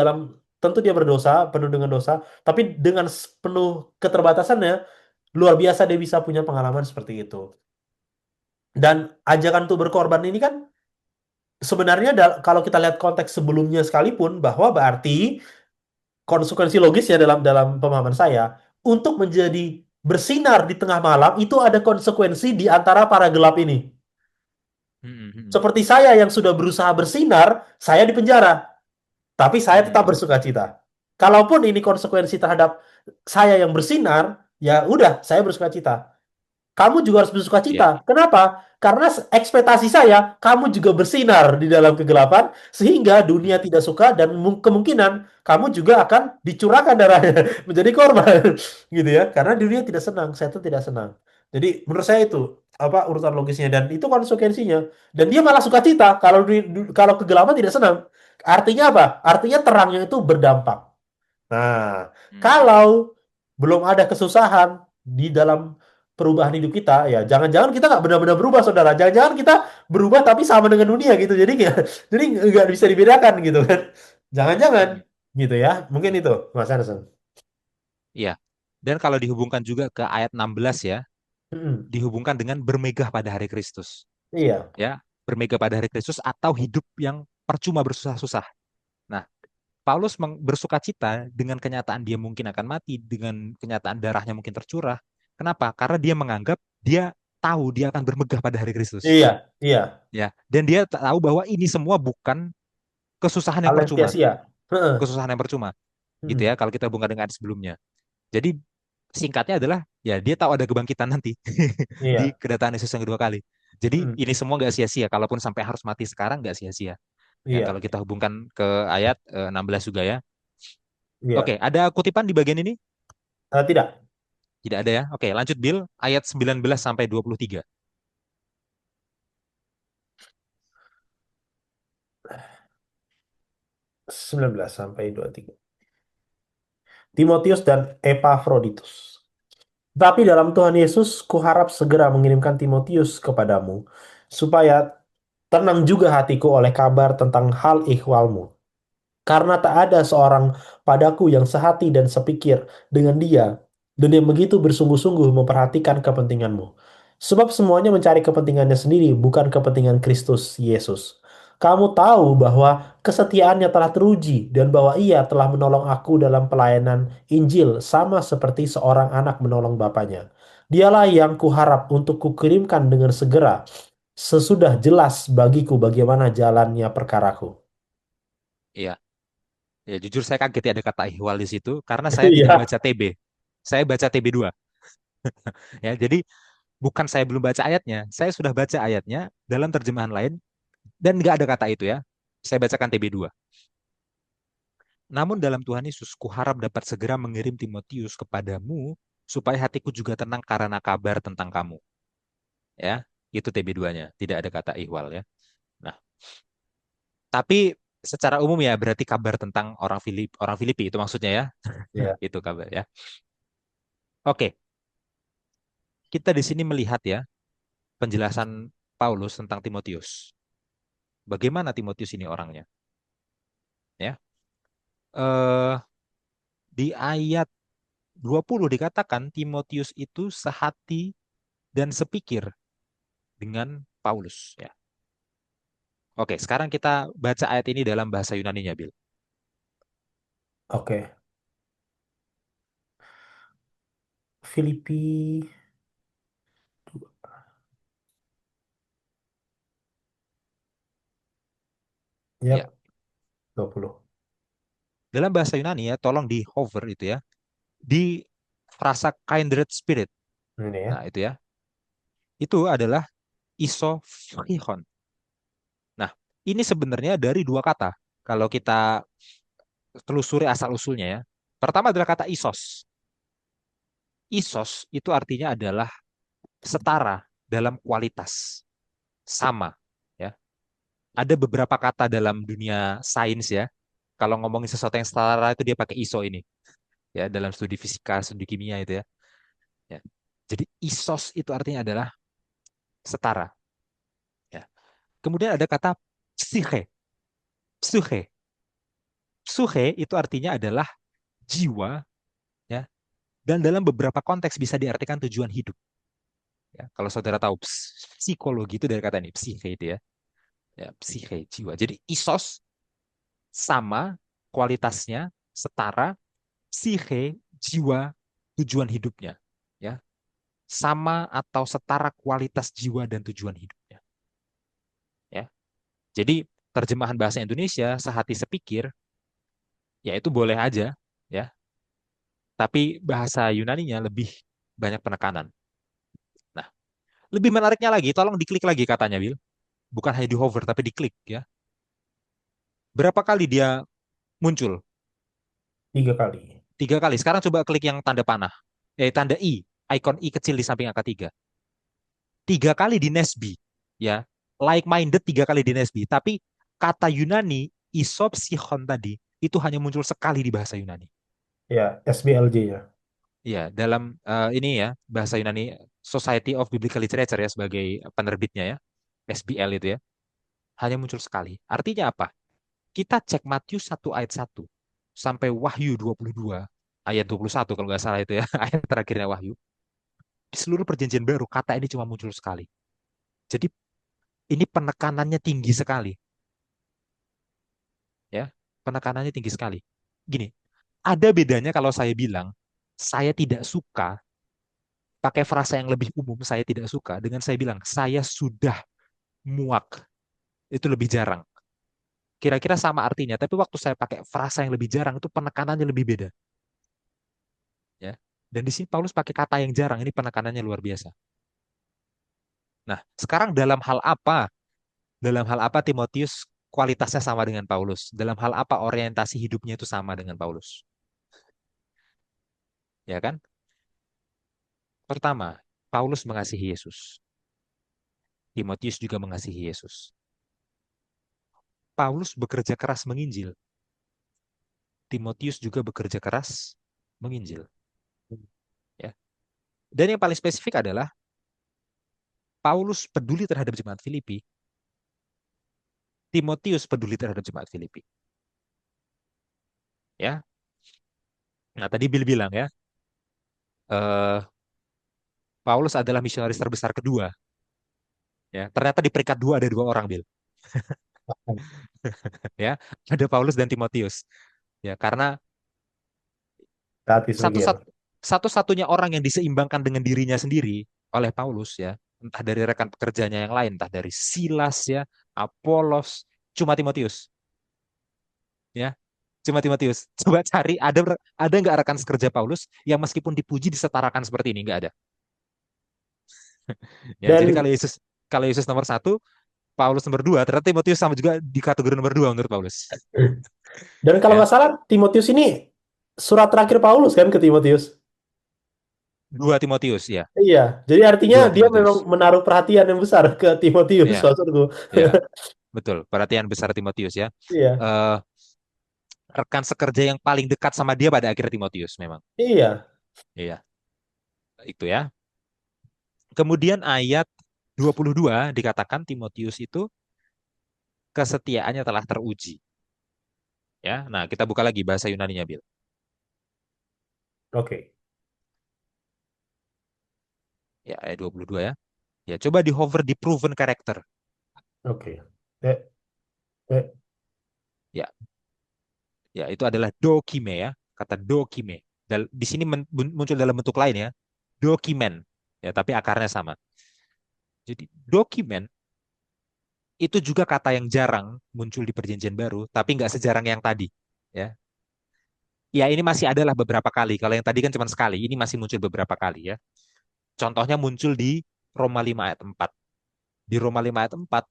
tentu dia berdosa, penuh dengan dosa, tapi dengan penuh keterbatasannya, luar biasa dia bisa punya pengalaman seperti itu. Dan ajakan untuk berkorban ini kan sebenarnya kalau kita lihat konteks sebelumnya sekalipun, bahwa berarti konsekuensi logisnya dalam dalam pemahaman saya, untuk menjadi bersinar di tengah malam itu ada konsekuensi di antara para gelap ini. hmm, hmm, Seperti saya yang sudah berusaha bersinar, saya di penjara, tapi saya tetap hmm, bersuka cita. Kalaupun ini konsekuensi terhadap saya yang bersinar, ya udah, saya bersuka cita. kamu juga harus bersuka Iya. cita. Kenapa? Karena ekspektasi saya, kamu juga bersinar di dalam kegelapan, sehingga dunia Hmm. tidak suka dan kemungkinan kamu juga akan dicurahkan darahnya menjadi korban, gitu ya. Karena dunia tidak senang, saya itu tidak senang. Jadi menurut saya itu apa urutan logisnya dan itu konsekuensinya. Dan dia malah suka cita kalau kalau kegelapan tidak senang. Artinya apa? Artinya terangnya itu berdampak. Nah, Hmm. kalau belum ada kesusahan di dalam perubahan hidup kita, ya jangan-jangan kita nggak benar-benar berubah, saudara. Jangan-jangan kita berubah tapi sama dengan dunia gitu. Jadi jadi nggak bisa dibedakan gitu kan. Jangan-jangan Hmm. gitu ya. Mungkin Hmm. itu, Mas Anderson. Iya. Dan kalau dihubungkan juga ke ayat 16 ya, Mm-mm. dihubungkan dengan bermegah pada hari Kristus. Iya, Ya, bermegah pada hari Kristus atau hidup yang percuma bersusah-susah. Nah, Paulus bersuka cita dengan kenyataan dia mungkin akan mati, dengan kenyataan darahnya mungkin tercurah. Kenapa? Karena dia menganggap dia tahu dia akan bermegah pada hari Kristus. iya, iya. Ya, dan dia tahu bahwa ini semua bukan kesusahan yang Hal yang percuma, sia-sia. Heeh. kesusahan yang percuma, gitu Mm-mm. ya. Kalau kita hubungkan dengan sebelumnya. Jadi singkatnya adalah ya dia tahu ada kebangkitan nanti di Iya, kedatangan Yesus yang kedua kali. Jadi mm, ini semua nggak sia-sia. Kalaupun sampai harus mati sekarang nggak sia-sia. Ya iya, kalau kita hubungkan ke ayat 16 juga ya. Oke, iya. ada kutipan di bagian ini? Tidak. Tidak ada ya. Oke, lanjut Bill. Ayat 19 sampai 23. 19 sampai 23. Timotius dan Epafroditus. Tapi dalam Tuhan Yesus, kuharap segera mengirimkan Timotius kepadamu, supaya tenang juga hatiku oleh kabar tentang hal ihwalmu. Karena tak ada seorang padaku yang sehati dan sepikir dengan dia, dan yang begitu bersungguh-sungguh memperhatikan kepentinganmu. Sebab semuanya mencari kepentingannya sendiri, bukan kepentingan Kristus Yesus. Kamu tahu bahwa kesetiaannya telah teruji, dan bahwa ia telah menolong aku dalam pelayanan Injil, sama seperti seorang anak menolong bapaknya. Dialah yang kuharap untuk kukirimkan dengan segera, sesudah jelas bagiku bagaimana jalannya perkaraku. Iya. Ya, jujur saya kaget ya ada kata ihwal di situ karena saya tidak Iya. baca TB. Saya baca TB2. Ya, jadi bukan saya belum baca ayatnya, saya sudah baca ayatnya dalam terjemahan lain dan nggak ada kata itu ya. Saya bacakan TB2. Namun dalam Tuhan Yesus, kuharap dapat segera mengirim Timotius kepadamu supaya hatiku juga tenang karena kabar tentang kamu. Ya, itu TB2-nya. Tidak ada kata ihwal ya. Nah, tapi secara umum ya berarti kabar tentang orang Filipi itu maksudnya ya. Ya. Itu kabar ya. Oke, kita di sini melihat ya penjelasan Paulus tentang Timotius. Bagaimana Timotius ini orangnya? Ya, eh, di ayat 20 dikatakan Timotius itu sehati dan sepikir dengan Paulus. Ya. Oke, sekarang kita baca ayat ini dalam bahasa Yunaninya, Bill. Oke. Filipi. Ya, Yap, 20. dalam bahasa Yunani ya, tolong di hover itu ya, di frasa kindred spirit. Ini ya. Nah, itu ya. Itu adalah isophrihon. Nah, ini sebenarnya dari dua kata. Kalau kita telusuri asal-usulnya ya. Pertama adalah kata isos. Isos itu artinya adalah setara dalam kualitas, sama ya. Ada beberapa kata dalam dunia sains ya. Kalau ngomongin sesuatu yang setara itu dia pakai iso ini ya dalam studi fisika, studi kimia itu ya. Ya. Jadi isos itu artinya adalah setara ya. Kemudian ada kata psiche. Psuche. Psuche itu artinya adalah jiwa ya dan dalam beberapa konteks bisa diartikan tujuan hidup ya. Kalau saudara tahu psikologi itu dari kata ini psiche itu ya. Ya, psiche jiwa. Jadi isos sama kualitasnya setara psiche jiwa tujuan hidupnya ya sama atau setara kualitas jiwa dan tujuan hidupnya ya. Jadi terjemahan bahasa Indonesia sehati sepikir ya itu boleh aja ya, tapi bahasa Yunaninya lebih banyak penekanan. Nah, Lebih menariknya lagi, tolong diklik lagi katanya, Bill. Bukan hanya di hover, tapi diklik ya. Berapa kali dia muncul? 3 kali. 3 kali. Sekarang coba klik yang tanda panah. Tanda I. Icon I kecil di samping angka 3. 3 kali di Nesby. Ya. Like-minded 3 kali di Nesby. Tapi kata Yunani, isopsihon tadi, itu hanya muncul sekali di bahasa Yunani. Ya, SBLJ ya. Iya, dalam ini ya, bahasa Yunani, Society of Biblical Literature ya, sebagai penerbitnya ya, SBL itu ya, hanya muncul sekali. Artinya apa? Kita cek Matius 1 ayat 1 sampai Wahyu 22 ayat 21 kalau nggak salah itu ya, ayat terakhirnya Wahyu. Di seluruh perjanjian baru kata ini cuma muncul sekali. Jadi ini penekanannya tinggi sekali ya. Penekanannya tinggi sekali. Gini, ada bedanya kalau saya bilang saya tidak suka pakai frasa yang lebih umum, saya tidak suka, dengan saya bilang saya sudah muak. Itu lebih jarang. Kira-kira sama artinya, tapi waktu saya pakai frasa yang lebih jarang itu penekanannya lebih beda ya. Dan di sini Paulus pakai kata yang jarang, ini penekanannya luar biasa. Nah, sekarang dalam hal apa? Dalam hal apa Timotius kualitasnya sama dengan Paulus? Dalam hal apa orientasi hidupnya itu sama dengan Paulus? Ya kan? Pertama, Paulus mengasihi Yesus. Timotius juga mengasihi Yesus. Paulus bekerja keras menginjil. Timotius juga bekerja keras menginjil. Ya. Dan yang paling spesifik adalah Paulus peduli terhadap jemaat Filipi. Timotius peduli terhadap jemaat Filipi. Ya. Nah, tadi Bill bilang ya, eh, Paulus adalah misionaris terbesar kedua. Ya, ternyata di peringkat 2 ada 2 orang, Bill. Ya, ada Paulus dan Timotius. Ya, karena Gratis satu Miguel. satu-satunya orang yang diseimbangkan dengan dirinya sendiri oleh Paulus ya, entah dari rekan pekerjanya yang lain, entah dari Silas ya, Apolos, cuma Timotius. Ya, cuma Timotius. Coba cari ada nggak rekan sekerja Paulus yang meskipun dipuji disetarakan seperti ini? Nggak ada. Ya, jadi Dan kalau Yesus nomor 1, Paulus nomor 2, ternyata Timotius sama juga di kategori nomor 2 menurut Paulus. dan kalau Ya, nggak salah Timotius ini surat terakhir Paulus kan ke Timotius. 2 Timotius ya, Iya, jadi artinya dua dia memang Timotius. menaruh perhatian yang besar ke Timotius, Ya, maksudku. ya, betul. Perhatian besar Timotius ya. Iya, Eh, rekan sekerja yang paling dekat sama dia pada akhirnya Timotius memang. iya, Iya, itu ya. Kemudian ayat 22 dikatakan Timotius itu kesetiaannya telah teruji. Ya, nah kita buka lagi bahasa Yunaninya, Bil. oke, Ya, ayat 22 ya. Ya, coba di hover di proven character. oke. Eh, eh, Ya, ya itu adalah dokime ya. Kata dokime. Di sini muncul dalam bentuk lain ya. Dokimen. Ya, tapi akarnya sama. Jadi dokimen itu juga kata yang jarang muncul di Perjanjian Baru, tapi nggak sejarang yang tadi. Ya, ya ini masih adalah beberapa kali. Kalau yang tadi kan cuma sekali, ini masih muncul beberapa kali ya. Contohnya muncul di Roma 5 ayat 4. Di Roma 5 ayat 4,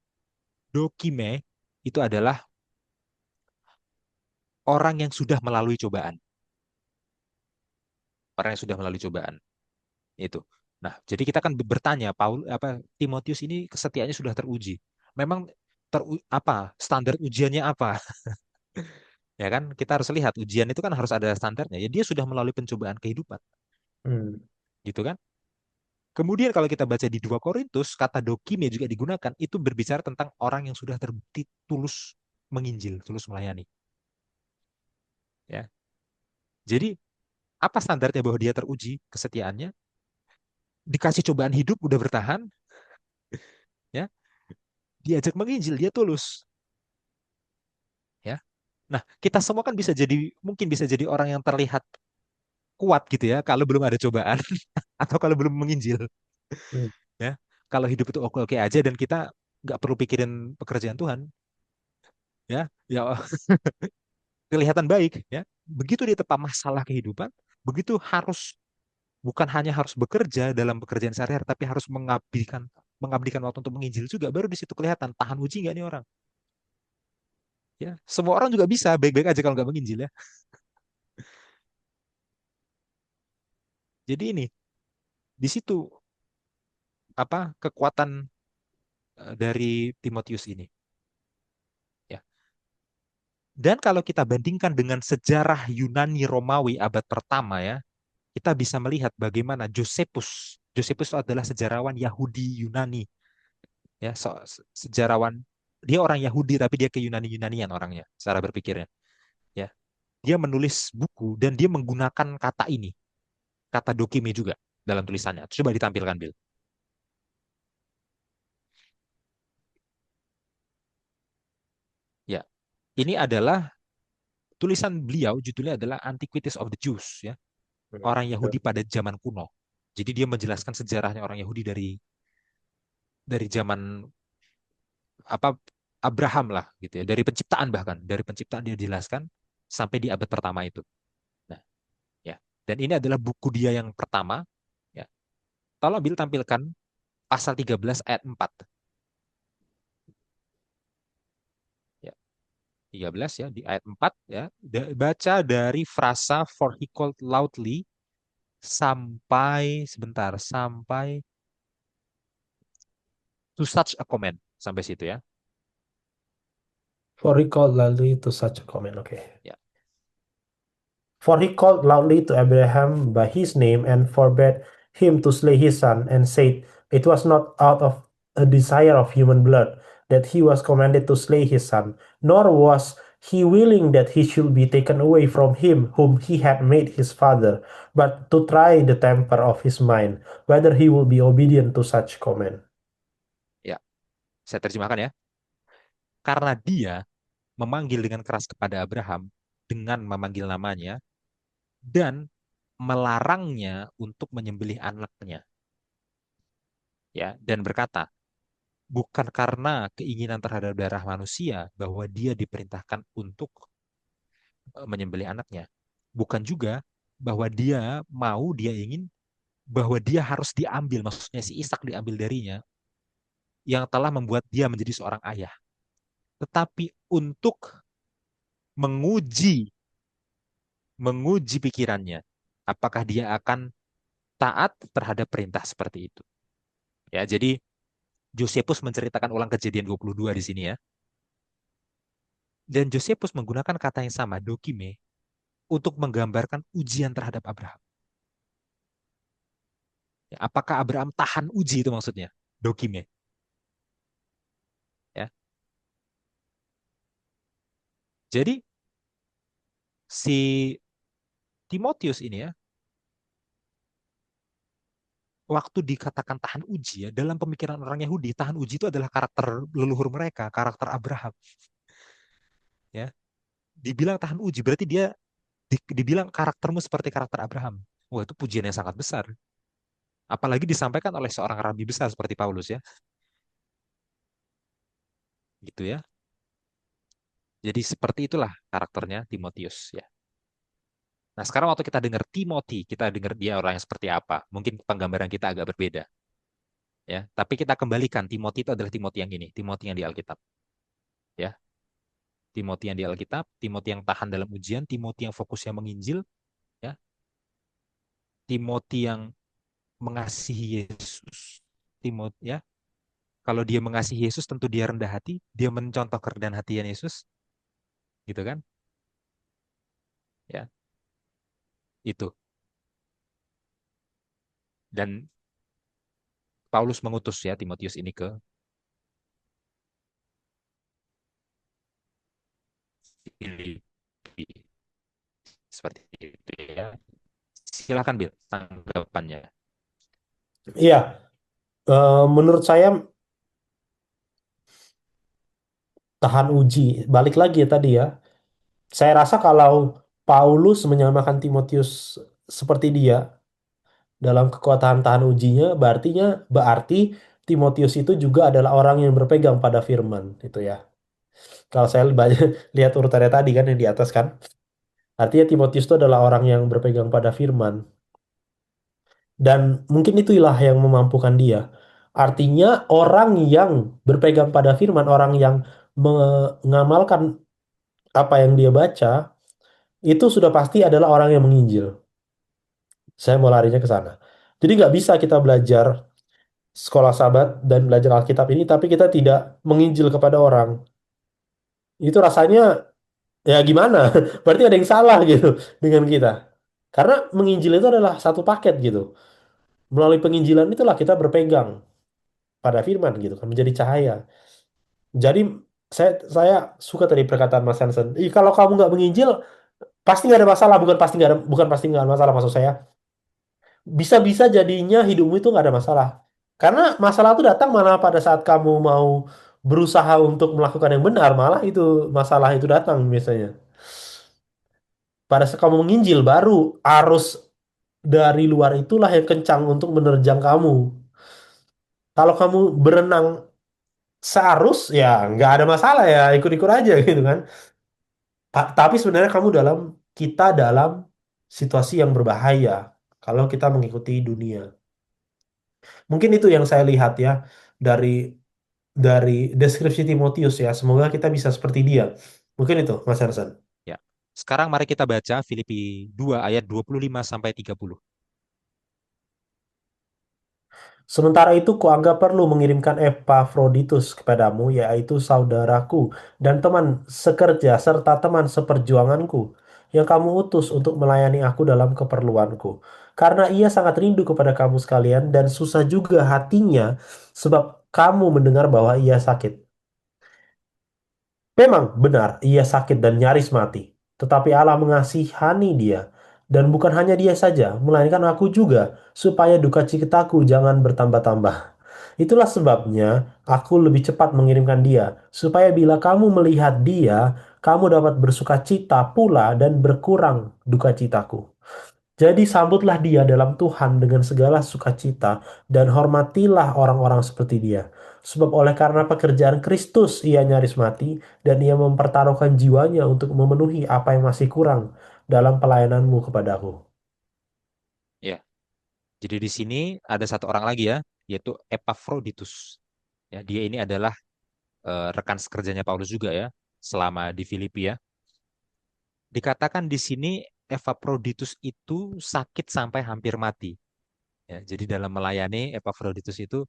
dokime itu adalah orang yang sudah melalui cobaan. Orang yang sudah melalui cobaan. Itu. Nah, jadi kita kan bertanya, Timotius ini kesetiaannya sudah teruji. Memang apa standar ujiannya apa? Ya kan, kita harus lihat ujian itu kan harus ada standarnya. Ya dia sudah melalui pencobaan kehidupan, hmm, gitu kan? Kemudian kalau kita baca di 2 Korintus, kata dokime juga digunakan, itu berbicara tentang orang yang sudah terbukti tulus menginjil, tulus melayani. Ya. Jadi apa standarnya bahwa dia teruji kesetiaannya? Dikasih cobaan hidup, udah bertahan, ya. Diajak menginjil, dia tulus, ya. Nah, kita semua kan mungkin bisa jadi orang yang terlihat kuat gitu ya, kalau belum ada cobaan atau kalau belum menginjil, hmm, ya. Kalau hidup itu oke-oke aja dan kita nggak perlu pikirin pekerjaan Tuhan, ya, ya kelihatan baik, ya. Begitu dia tepat masalah kehidupan, begitu harus bukan hanya harus bekerja dalam pekerjaan sehari-hari, tapi harus mengabdikan waktu untuk menginjil juga. Baru di situ kelihatan tahan uji nggak nih orang. Ya, semua orang juga bisa baik-baik aja kalau nggak menginjil ya. Jadi ini di situ apa kekuatan dari Timotius ini. Ya. Dan kalau kita bandingkan dengan sejarah Yunani Romawi abad pertama ya, kita bisa melihat bagaimana Josephus. Josephus itu adalah sejarawan Yahudi Yunani ya, sejarawan dia orang Yahudi tapi dia ke Yunani-Yunanian orangnya cara berpikirnya ya. Dia menulis buku dan dia menggunakan kata ini, kata dokime juga dalam tulisannya. Coba ditampilkan, Bill. Ya, ini adalah tulisan beliau, judulnya adalah Antiquities of the Jews ya, Hmm. orang Yahudi pada zaman kuno. Jadi dia menjelaskan sejarahnya orang Yahudi dari zaman apa Abraham lah gitu ya, dari penciptaan, bahkan dari penciptaan dia jelaskan sampai di abad pertama itu. Nah, ya. Dan ini adalah buku dia yang pertama ya. Tolong Bill tampilkan pasal 13 ayat 4. Ya, 13 ya, di ayat 4 ya. Baca dari frasa for he called loudly sampai sebentar, sampai to such a comment, sampai situ ya. For he called loudly to such a comment. Okay. Ya, For he called loudly to Abraham by his name and forbade him to slay his son, and said, it was not out of a desire of human blood that he was commanded to slay his son, nor was he willing that he should be taken away from him whom he had made his father, but to try the temper of his mind, whether he will be obedient to such command. ya. Saya terjemahkan ya. Karena dia memanggil dengan keras kepada Abraham dengan memanggil namanya dan melarangnya untuk menyembelih anaknya ya, dan berkata, bukan karena keinginan terhadap darah manusia bahwa dia diperintahkan untuk menyembelih anaknya, bukan juga bahwa dia ingin bahwa dia harus diambil, maksudnya si Ishak diambil darinya yang telah membuat dia menjadi seorang ayah, tetapi untuk menguji menguji pikirannya, apakah dia akan taat terhadap perintah seperti itu. Ya, jadi Josephus menceritakan ulang kejadian 22 di sini ya. Dan Josephus menggunakan kata yang sama, dokime, untuk menggambarkan ujian terhadap Abraham. Ya, apakah Abraham tahan uji itu maksudnya? Dokime. Ya. Jadi si Timotius ini ya, waktu dikatakan tahan uji ya, dalam pemikiran orang Yahudi, tahan uji itu adalah karakter leluhur mereka, karakter Abraham. Ya, dibilang tahan uji berarti dia dibilang karaktermu seperti karakter Abraham. Wah, itu pujian yang sangat besar. Apalagi disampaikan oleh seorang rabi besar seperti Paulus ya. Gitu ya. Jadi seperti itulah karakternya Timotius ya. Nah, sekarang waktu kita dengar Timothy, kita dengar dia orang yang seperti apa. Mungkin penggambaran kita agak berbeda ya. Tapi kita kembalikan Timothy itu adalah Timothy yang ini, Timothy yang di Alkitab ya. Timothy yang di Alkitab, Timothy yang tahan dalam ujian, Timothy yang fokusnya menginjil ya. Timothy yang mengasihi Yesus. Timothy ya. Kalau dia mengasihi Yesus, tentu dia rendah hati. Dia mencontoh kerendahan hati Yesus, gitu kan? Ya, itu. Dan Paulus mengutus ya Timotius ini ke Filipi. Seperti itu ya. Silakan Bil, tanggapannya. Iya, menurut saya tahan uji. Balik lagi ya tadi ya. Saya rasa kalau Paulus menyamakan Timotius seperti dia dalam kekuatan tahan ujinya, berarti Timotius itu juga adalah orang yang berpegang pada firman, itu ya. Kalau saya banyak lihat urutannya tadi kan yang di atas kan, artinya Timotius itu adalah orang yang berpegang pada firman. Dan mungkin itulah yang memampukan dia. Artinya orang yang berpegang pada firman, orang yang mengamalkan apa yang dia baca, itu sudah pasti adalah orang yang menginjil. Saya mau larinya ke sana. Jadi nggak bisa kita belajar sekolah Sabat dan belajar Alkitab ini, tapi kita tidak menginjil kepada orang. Itu rasanya ya gimana? Berarti ada yang salah gitu dengan kita. Karena menginjil itu adalah satu paket gitu. Melalui penginjilan itulah kita berpegang pada firman gitu kan, menjadi cahaya. Jadi saya suka tadi perkataan Mas Hansen. Ih, kalau kamu nggak menginjil, pasti nggak ada masalah. Bukan pasti nggak ada masalah maksud saya. Bisa-bisa jadinya hidupmu itu nggak ada masalah. Karena masalah itu datang mana pada saat kamu mau berusaha untuk melakukan yang benar, malah itu masalah itu datang biasanya. Pada saat kamu menginjil, baru arus dari luar itulah yang kencang untuk menerjang kamu. Kalau kamu berenang searus, ya nggak ada masalah ya, ikut-ikut aja gitu kan. Tapi sebenarnya kita dalam situasi yang berbahaya kalau kita mengikuti dunia. Mungkin itu yang saya lihat ya dari dari deskripsi Timotius ya. Semoga kita bisa seperti dia. Mungkin itu, Mas Hansen. Ya. Sekarang mari kita baca Filipi 2 ayat 25 sampai 30. Sementara itu, kuanggap perlu mengirimkan Epafroditus kepadamu, yaitu saudaraku dan teman sekerja serta teman seperjuanganku, yang kamu utus untuk melayani aku dalam keperluanku. Karena ia sangat rindu kepada kamu sekalian dan susah juga hatinya sebab kamu mendengar bahwa ia sakit. Memang benar, ia sakit dan nyaris mati. Tetapi Allah mengasihani dia. Dan bukan hanya dia saja, melainkan aku juga, supaya duka citaku jangan bertambah-tambah. Itulah sebabnya aku lebih cepat mengirimkan dia, supaya bila kamu melihat dia, kamu dapat bersuka cita pula dan berkurang duka citaku. Jadi sambutlah dia dalam Tuhan dengan segala sukacita dan hormatilah orang-orang seperti dia. Sebab oleh karena pekerjaan Kristus ia nyaris mati dan ia mempertaruhkan jiwanya untuk memenuhi apa yang masih kurang dalam pelayananmu kepadaku. Ya. Jadi di sini ada satu orang lagi ya, yaitu Epafroditus. Ya, dia ini adalah rekan sekerjanya Paulus juga ya, selama di Filipi ya. Dikatakan di sini Epafroditus itu sakit sampai hampir mati. Ya, jadi dalam melayani Epafroditus itu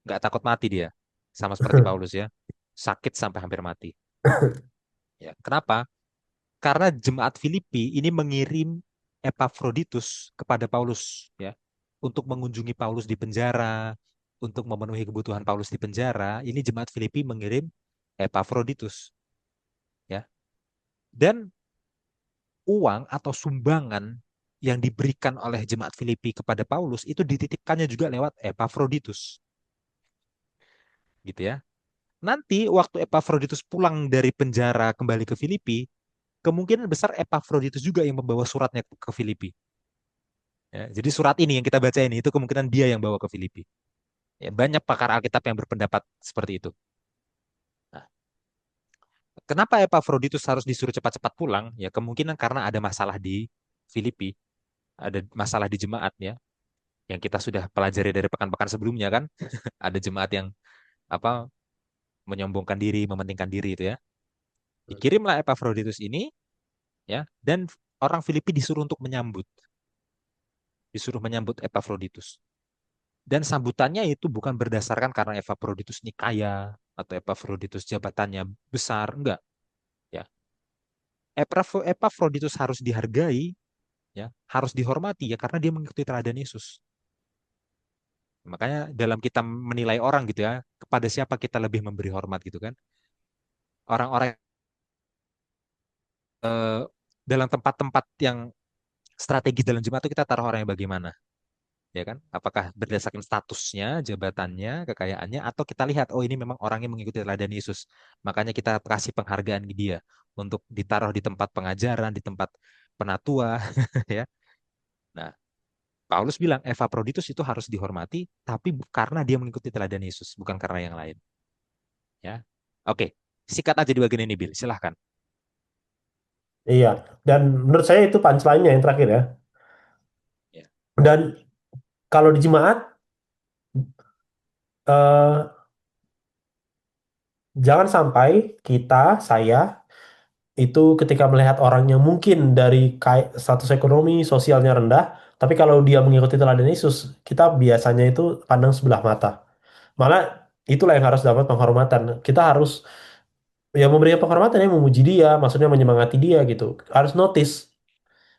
nggak takut mati dia, sama seperti Paulus ya, sakit sampai hampir mati. Ya, kenapa? Karena jemaat Filipi ini mengirim Epafroditus kepada Paulus ya, untuk mengunjungi Paulus di penjara, untuk memenuhi kebutuhan Paulus di penjara. Ini jemaat Filipi mengirim Epafroditus ya. Dan uang atau sumbangan yang diberikan oleh jemaat Filipi kepada Paulus itu dititipkannya juga lewat Epafroditus gitu ya. Nanti waktu Epafroditus pulang dari penjara kembali ke Filipi, kemungkinan besar Epafroditus juga yang membawa suratnya ke Filipi. Ya, jadi surat ini yang kita baca ini itu kemungkinan dia yang bawa ke Filipi. Ya, banyak pakar Alkitab yang berpendapat seperti itu. Nah, kenapa Epafroditus harus disuruh cepat-cepat pulang? Ya kemungkinan karena ada masalah di Filipi, ada masalah di jemaat ya, yang kita sudah pelajari dari pekan-pekan sebelumnya kan. Ada jemaat yang apa menyombongkan diri, mementingkan diri itu ya. Dikirimlah Epafroditus ini ya, dan orang Filipi disuruh menyambut Epafroditus. Dan sambutannya itu bukan berdasarkan karena Epafroditus ini kaya atau Epafroditus jabatannya besar, enggak. Ya, Epafroditus harus dihargai, ya, harus dihormati ya karena dia mengikuti teladan Yesus. Makanya dalam kita menilai orang gitu ya, kepada siapa kita lebih memberi hormat gitu kan? Orang-orang eh, dalam tempat-tempat yang strategis dalam jemaat itu kita taruh orang yang bagaimana, ya kan? Apakah berdasarkan statusnya, jabatannya, kekayaannya, atau kita lihat, oh ini memang orang yang mengikuti teladan Yesus. Makanya kita kasih penghargaan ke dia untuk ditaruh di tempat pengajaran, di tempat penatua, ya. Nah, Paulus bilang Epafroditus itu harus dihormati, tapi karena dia mengikuti teladan Yesus, bukan karena yang lain. Ya, oke. Sikat aja di bagian ini, Bill. Silahkan. Iya, dan menurut saya itu punchline-nya yang terakhir ya. Ya, Dan Kalau di jemaat, eh, jangan sampai saya, itu ketika melihat orang yang mungkin dari status ekonomi sosialnya rendah, tapi kalau dia mengikuti teladan Yesus, kita biasanya itu pandang sebelah mata. Malah itulah yang harus dapat penghormatan. Kita harus ya memberikan penghormatan ya, memuji dia, maksudnya menyemangati dia gitu. Harus notice,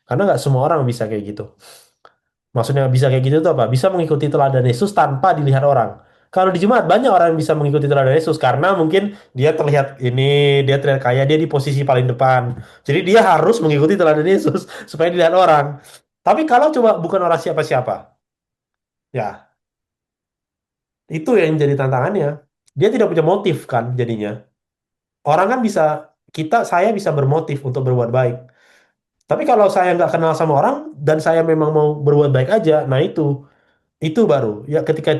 karena nggak semua orang bisa kayak gitu. Maksudnya bisa kayak gitu tuh apa? Bisa mengikuti teladan Yesus tanpa dilihat orang. Kalau di Jumat banyak orang yang bisa mengikuti teladan Yesus karena mungkin dia terlihat dia terlihat kaya, dia di posisi paling depan. Jadi dia harus mengikuti teladan Yesus supaya dilihat orang. Tapi kalau coba bukan orang siapa-siapa, ya itu yang jadi tantangannya. Dia tidak punya motif kan jadinya. Orang kan bisa, saya bisa bermotif untuk berbuat baik. Tapi kalau saya nggak kenal sama orang dan saya memang mau berbuat baik aja, nah itu baru ya ketika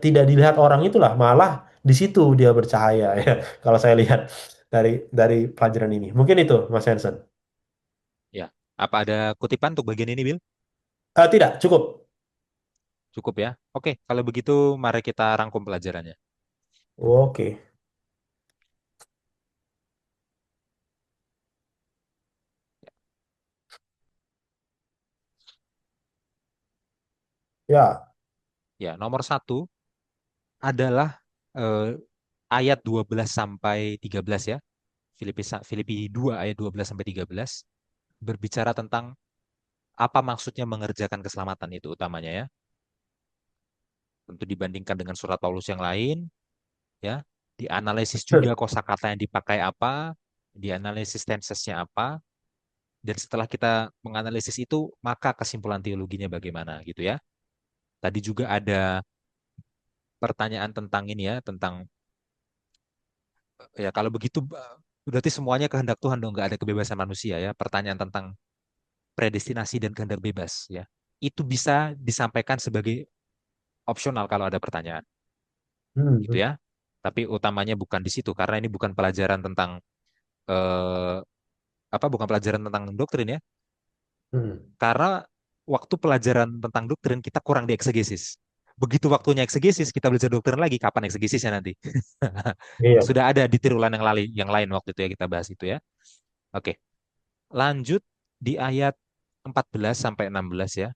tidak dilihat orang itulah malah di situ dia bercahaya ya. Kalau saya lihat dari pelajaran ini. Mungkin itu Mas Hansen. Ya. Apa ada kutipan untuk bagian ini, Bill? Tidak, cukup. Cukup ya. Oke, kalau begitu mari kita rangkum pelajarannya. Oke. Ya. Ya, nomor satu adalah eh, ayat 12 sampai 13 ya. Filipi 2 ayat 12 sampai 13 berbicara tentang apa maksudnya mengerjakan keselamatan itu utamanya ya. Tentu dibandingkan dengan surat Paulus yang lain ya, dianalisis juga kosakata yang dipakai apa, dianalisis tensesnya apa, dan setelah kita menganalisis itu, maka kesimpulan teologinya bagaimana gitu ya. Tadi juga ada pertanyaan tentang ini ya, tentang ya kalau begitu berarti semuanya kehendak Tuhan dong, nggak ada kebebasan manusia ya. Pertanyaan tentang predestinasi dan kehendak bebas ya. Itu bisa disampaikan sebagai opsional kalau ada pertanyaan gitu Hmm. ya. Tapi utamanya bukan di situ karena ini bukan pelajaran tentang eh, apa bukan pelajaran tentang doktrin ya. Hmm. Karena waktu pelajaran tentang doktrin kita kurang dieksegesis. Begitu waktunya eksegesis, kita belajar doktrin lagi, kapan eksegesisnya nanti? Iya. Sudah ada di tirulan yang lain waktu itu ya kita bahas itu ya. Oke, lanjut di ayat 14 sampai 16 ya.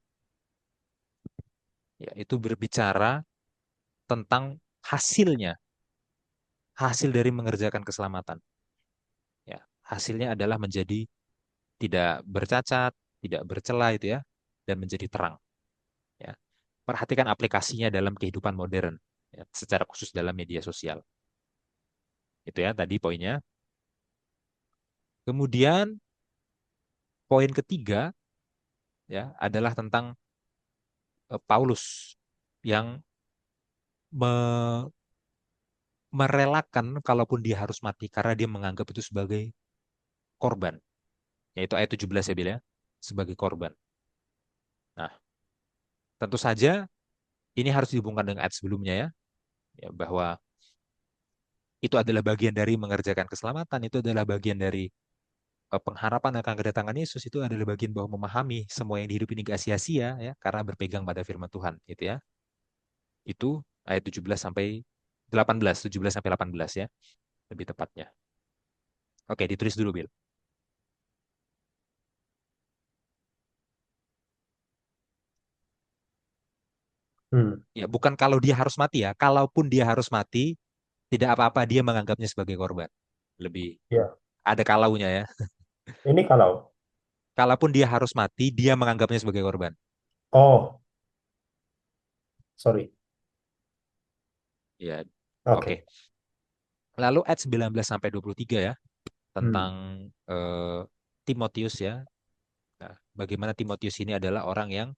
Ya, itu berbicara tentang hasilnya, hasil dari mengerjakan keselamatan. Ya, hasilnya adalah menjadi tidak bercacat, tidak bercela itu ya, dan menjadi terang. Ya, perhatikan aplikasinya dalam kehidupan modern, ya, secara khusus dalam media sosial. Itu ya tadi poinnya. Kemudian poin ketiga ya adalah tentang Paulus yang me- merelakan kalaupun dia harus mati karena dia menganggap itu sebagai korban. Yaitu ayat 17 ya Bila, sebagai korban. Nah, tentu saja ini harus dihubungkan dengan ayat sebelumnya ya, ya bahwa itu adalah bagian dari mengerjakan keselamatan, itu adalah bagian dari pengharapan akan kedatangan Yesus, itu adalah bagian bahwa memahami semua yang di hidup ini gak sia-sia ya karena berpegang pada firman Tuhan gitu ya. Itu ayat 17 sampai 18, 17 sampai 18 ya, lebih tepatnya. Oke, ditulis dulu, Bill. Hmm. Ya, bukan kalau dia harus mati ya. Kalaupun dia harus mati, tidak apa-apa dia menganggapnya sebagai korban. Lebih Ya. ada kalaunya ya. Ini kalau Kalaupun dia harus mati, dia menganggapnya sebagai korban. oh, sorry. Ya, oke. Oke. Lalu ayat 19 sampai 23 ya, tentang Hmm. eh, Timotius ya. Nah, bagaimana Timotius ini adalah orang yang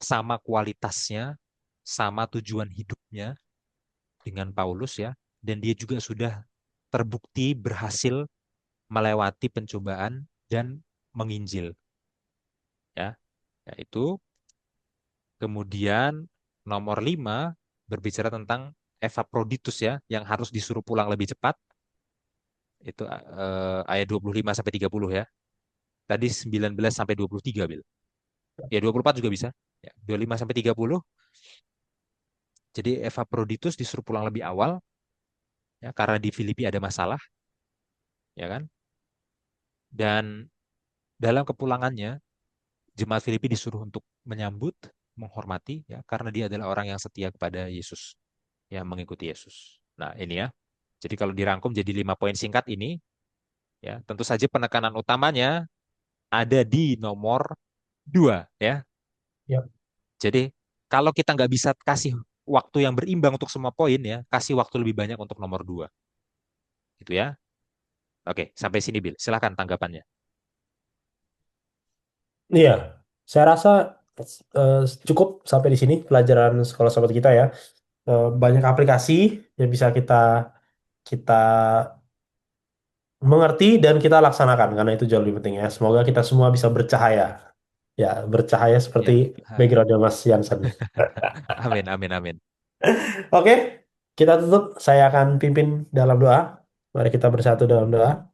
sama kualitasnya, sama tujuan hidupnya dengan Paulus ya, dan dia juga sudah terbukti berhasil melewati pencobaan dan menginjil ya. Yaitu kemudian nomor 5 berbicara tentang Epaphroditus ya, yang harus disuruh pulang lebih cepat. Itu ayat 25 sampai 30 ya. Tadi 19 sampai 23, Bil. Ya 24 juga bisa. Ya, 25 sampai 30. Jadi Epaphroditus disuruh pulang lebih awal ya karena di Filipi ada masalah, ya kan? Dan dalam kepulangannya jemaat Filipi disuruh untuk menyambut, menghormati ya karena dia adalah orang yang setia kepada Yesus, yang mengikuti Yesus. Nah, ini ya. Jadi kalau dirangkum jadi 5 poin singkat ini, ya tentu saja penekanan utamanya ada di nomor 2 ya. Ya. Jadi kalau kita nggak bisa kasih waktu yang berimbang untuk semua poin ya, kasih waktu lebih banyak untuk nomor 2. Gitu ya. Oke, sampai sini Bill. Silakan tanggapannya. Iya, saya rasa eh, cukup sampai di sini pelajaran sekolah sahabat kita ya. Banyak aplikasi yang bisa kita kita mengerti dan kita laksanakan karena itu jauh lebih penting ya. Semoga kita semua bisa bercahaya. Ya, bercahaya seperti Ya. backgroundnya Mas Jansen. Amin, amin, amin. Oke, kita tutup. Saya akan pimpin dalam doa. Mari kita bersatu dalam doa.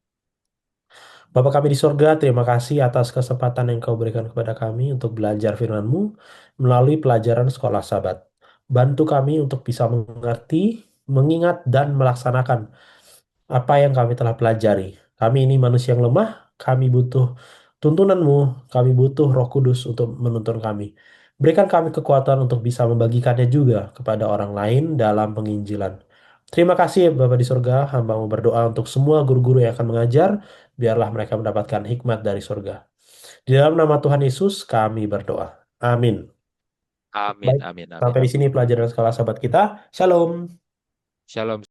Bapa kami di sorga, terima kasih atas kesempatan yang kau berikan kepada kami untuk belajar firman-Mu melalui pelajaran sekolah Sabat. Bantu kami untuk bisa mengerti, mengingat, dan melaksanakan apa yang kami telah pelajari. Kami ini manusia yang lemah, kami butuh tuntunan-Mu, kami butuh Roh Kudus untuk menuntun kami. Berikan kami kekuatan untuk bisa membagikannya juga kepada orang lain dalam penginjilan. Terima kasih Bapa di surga, hamba-Mu berdoa untuk semua guru-guru yang akan mengajar, biarlah mereka mendapatkan hikmat dari surga. Di dalam nama Tuhan Yesus kami berdoa. Amin. Amin, Baik, amin, amin. sampai di sini pelajaran sekolah sahabat kita. Shalom. Shalom.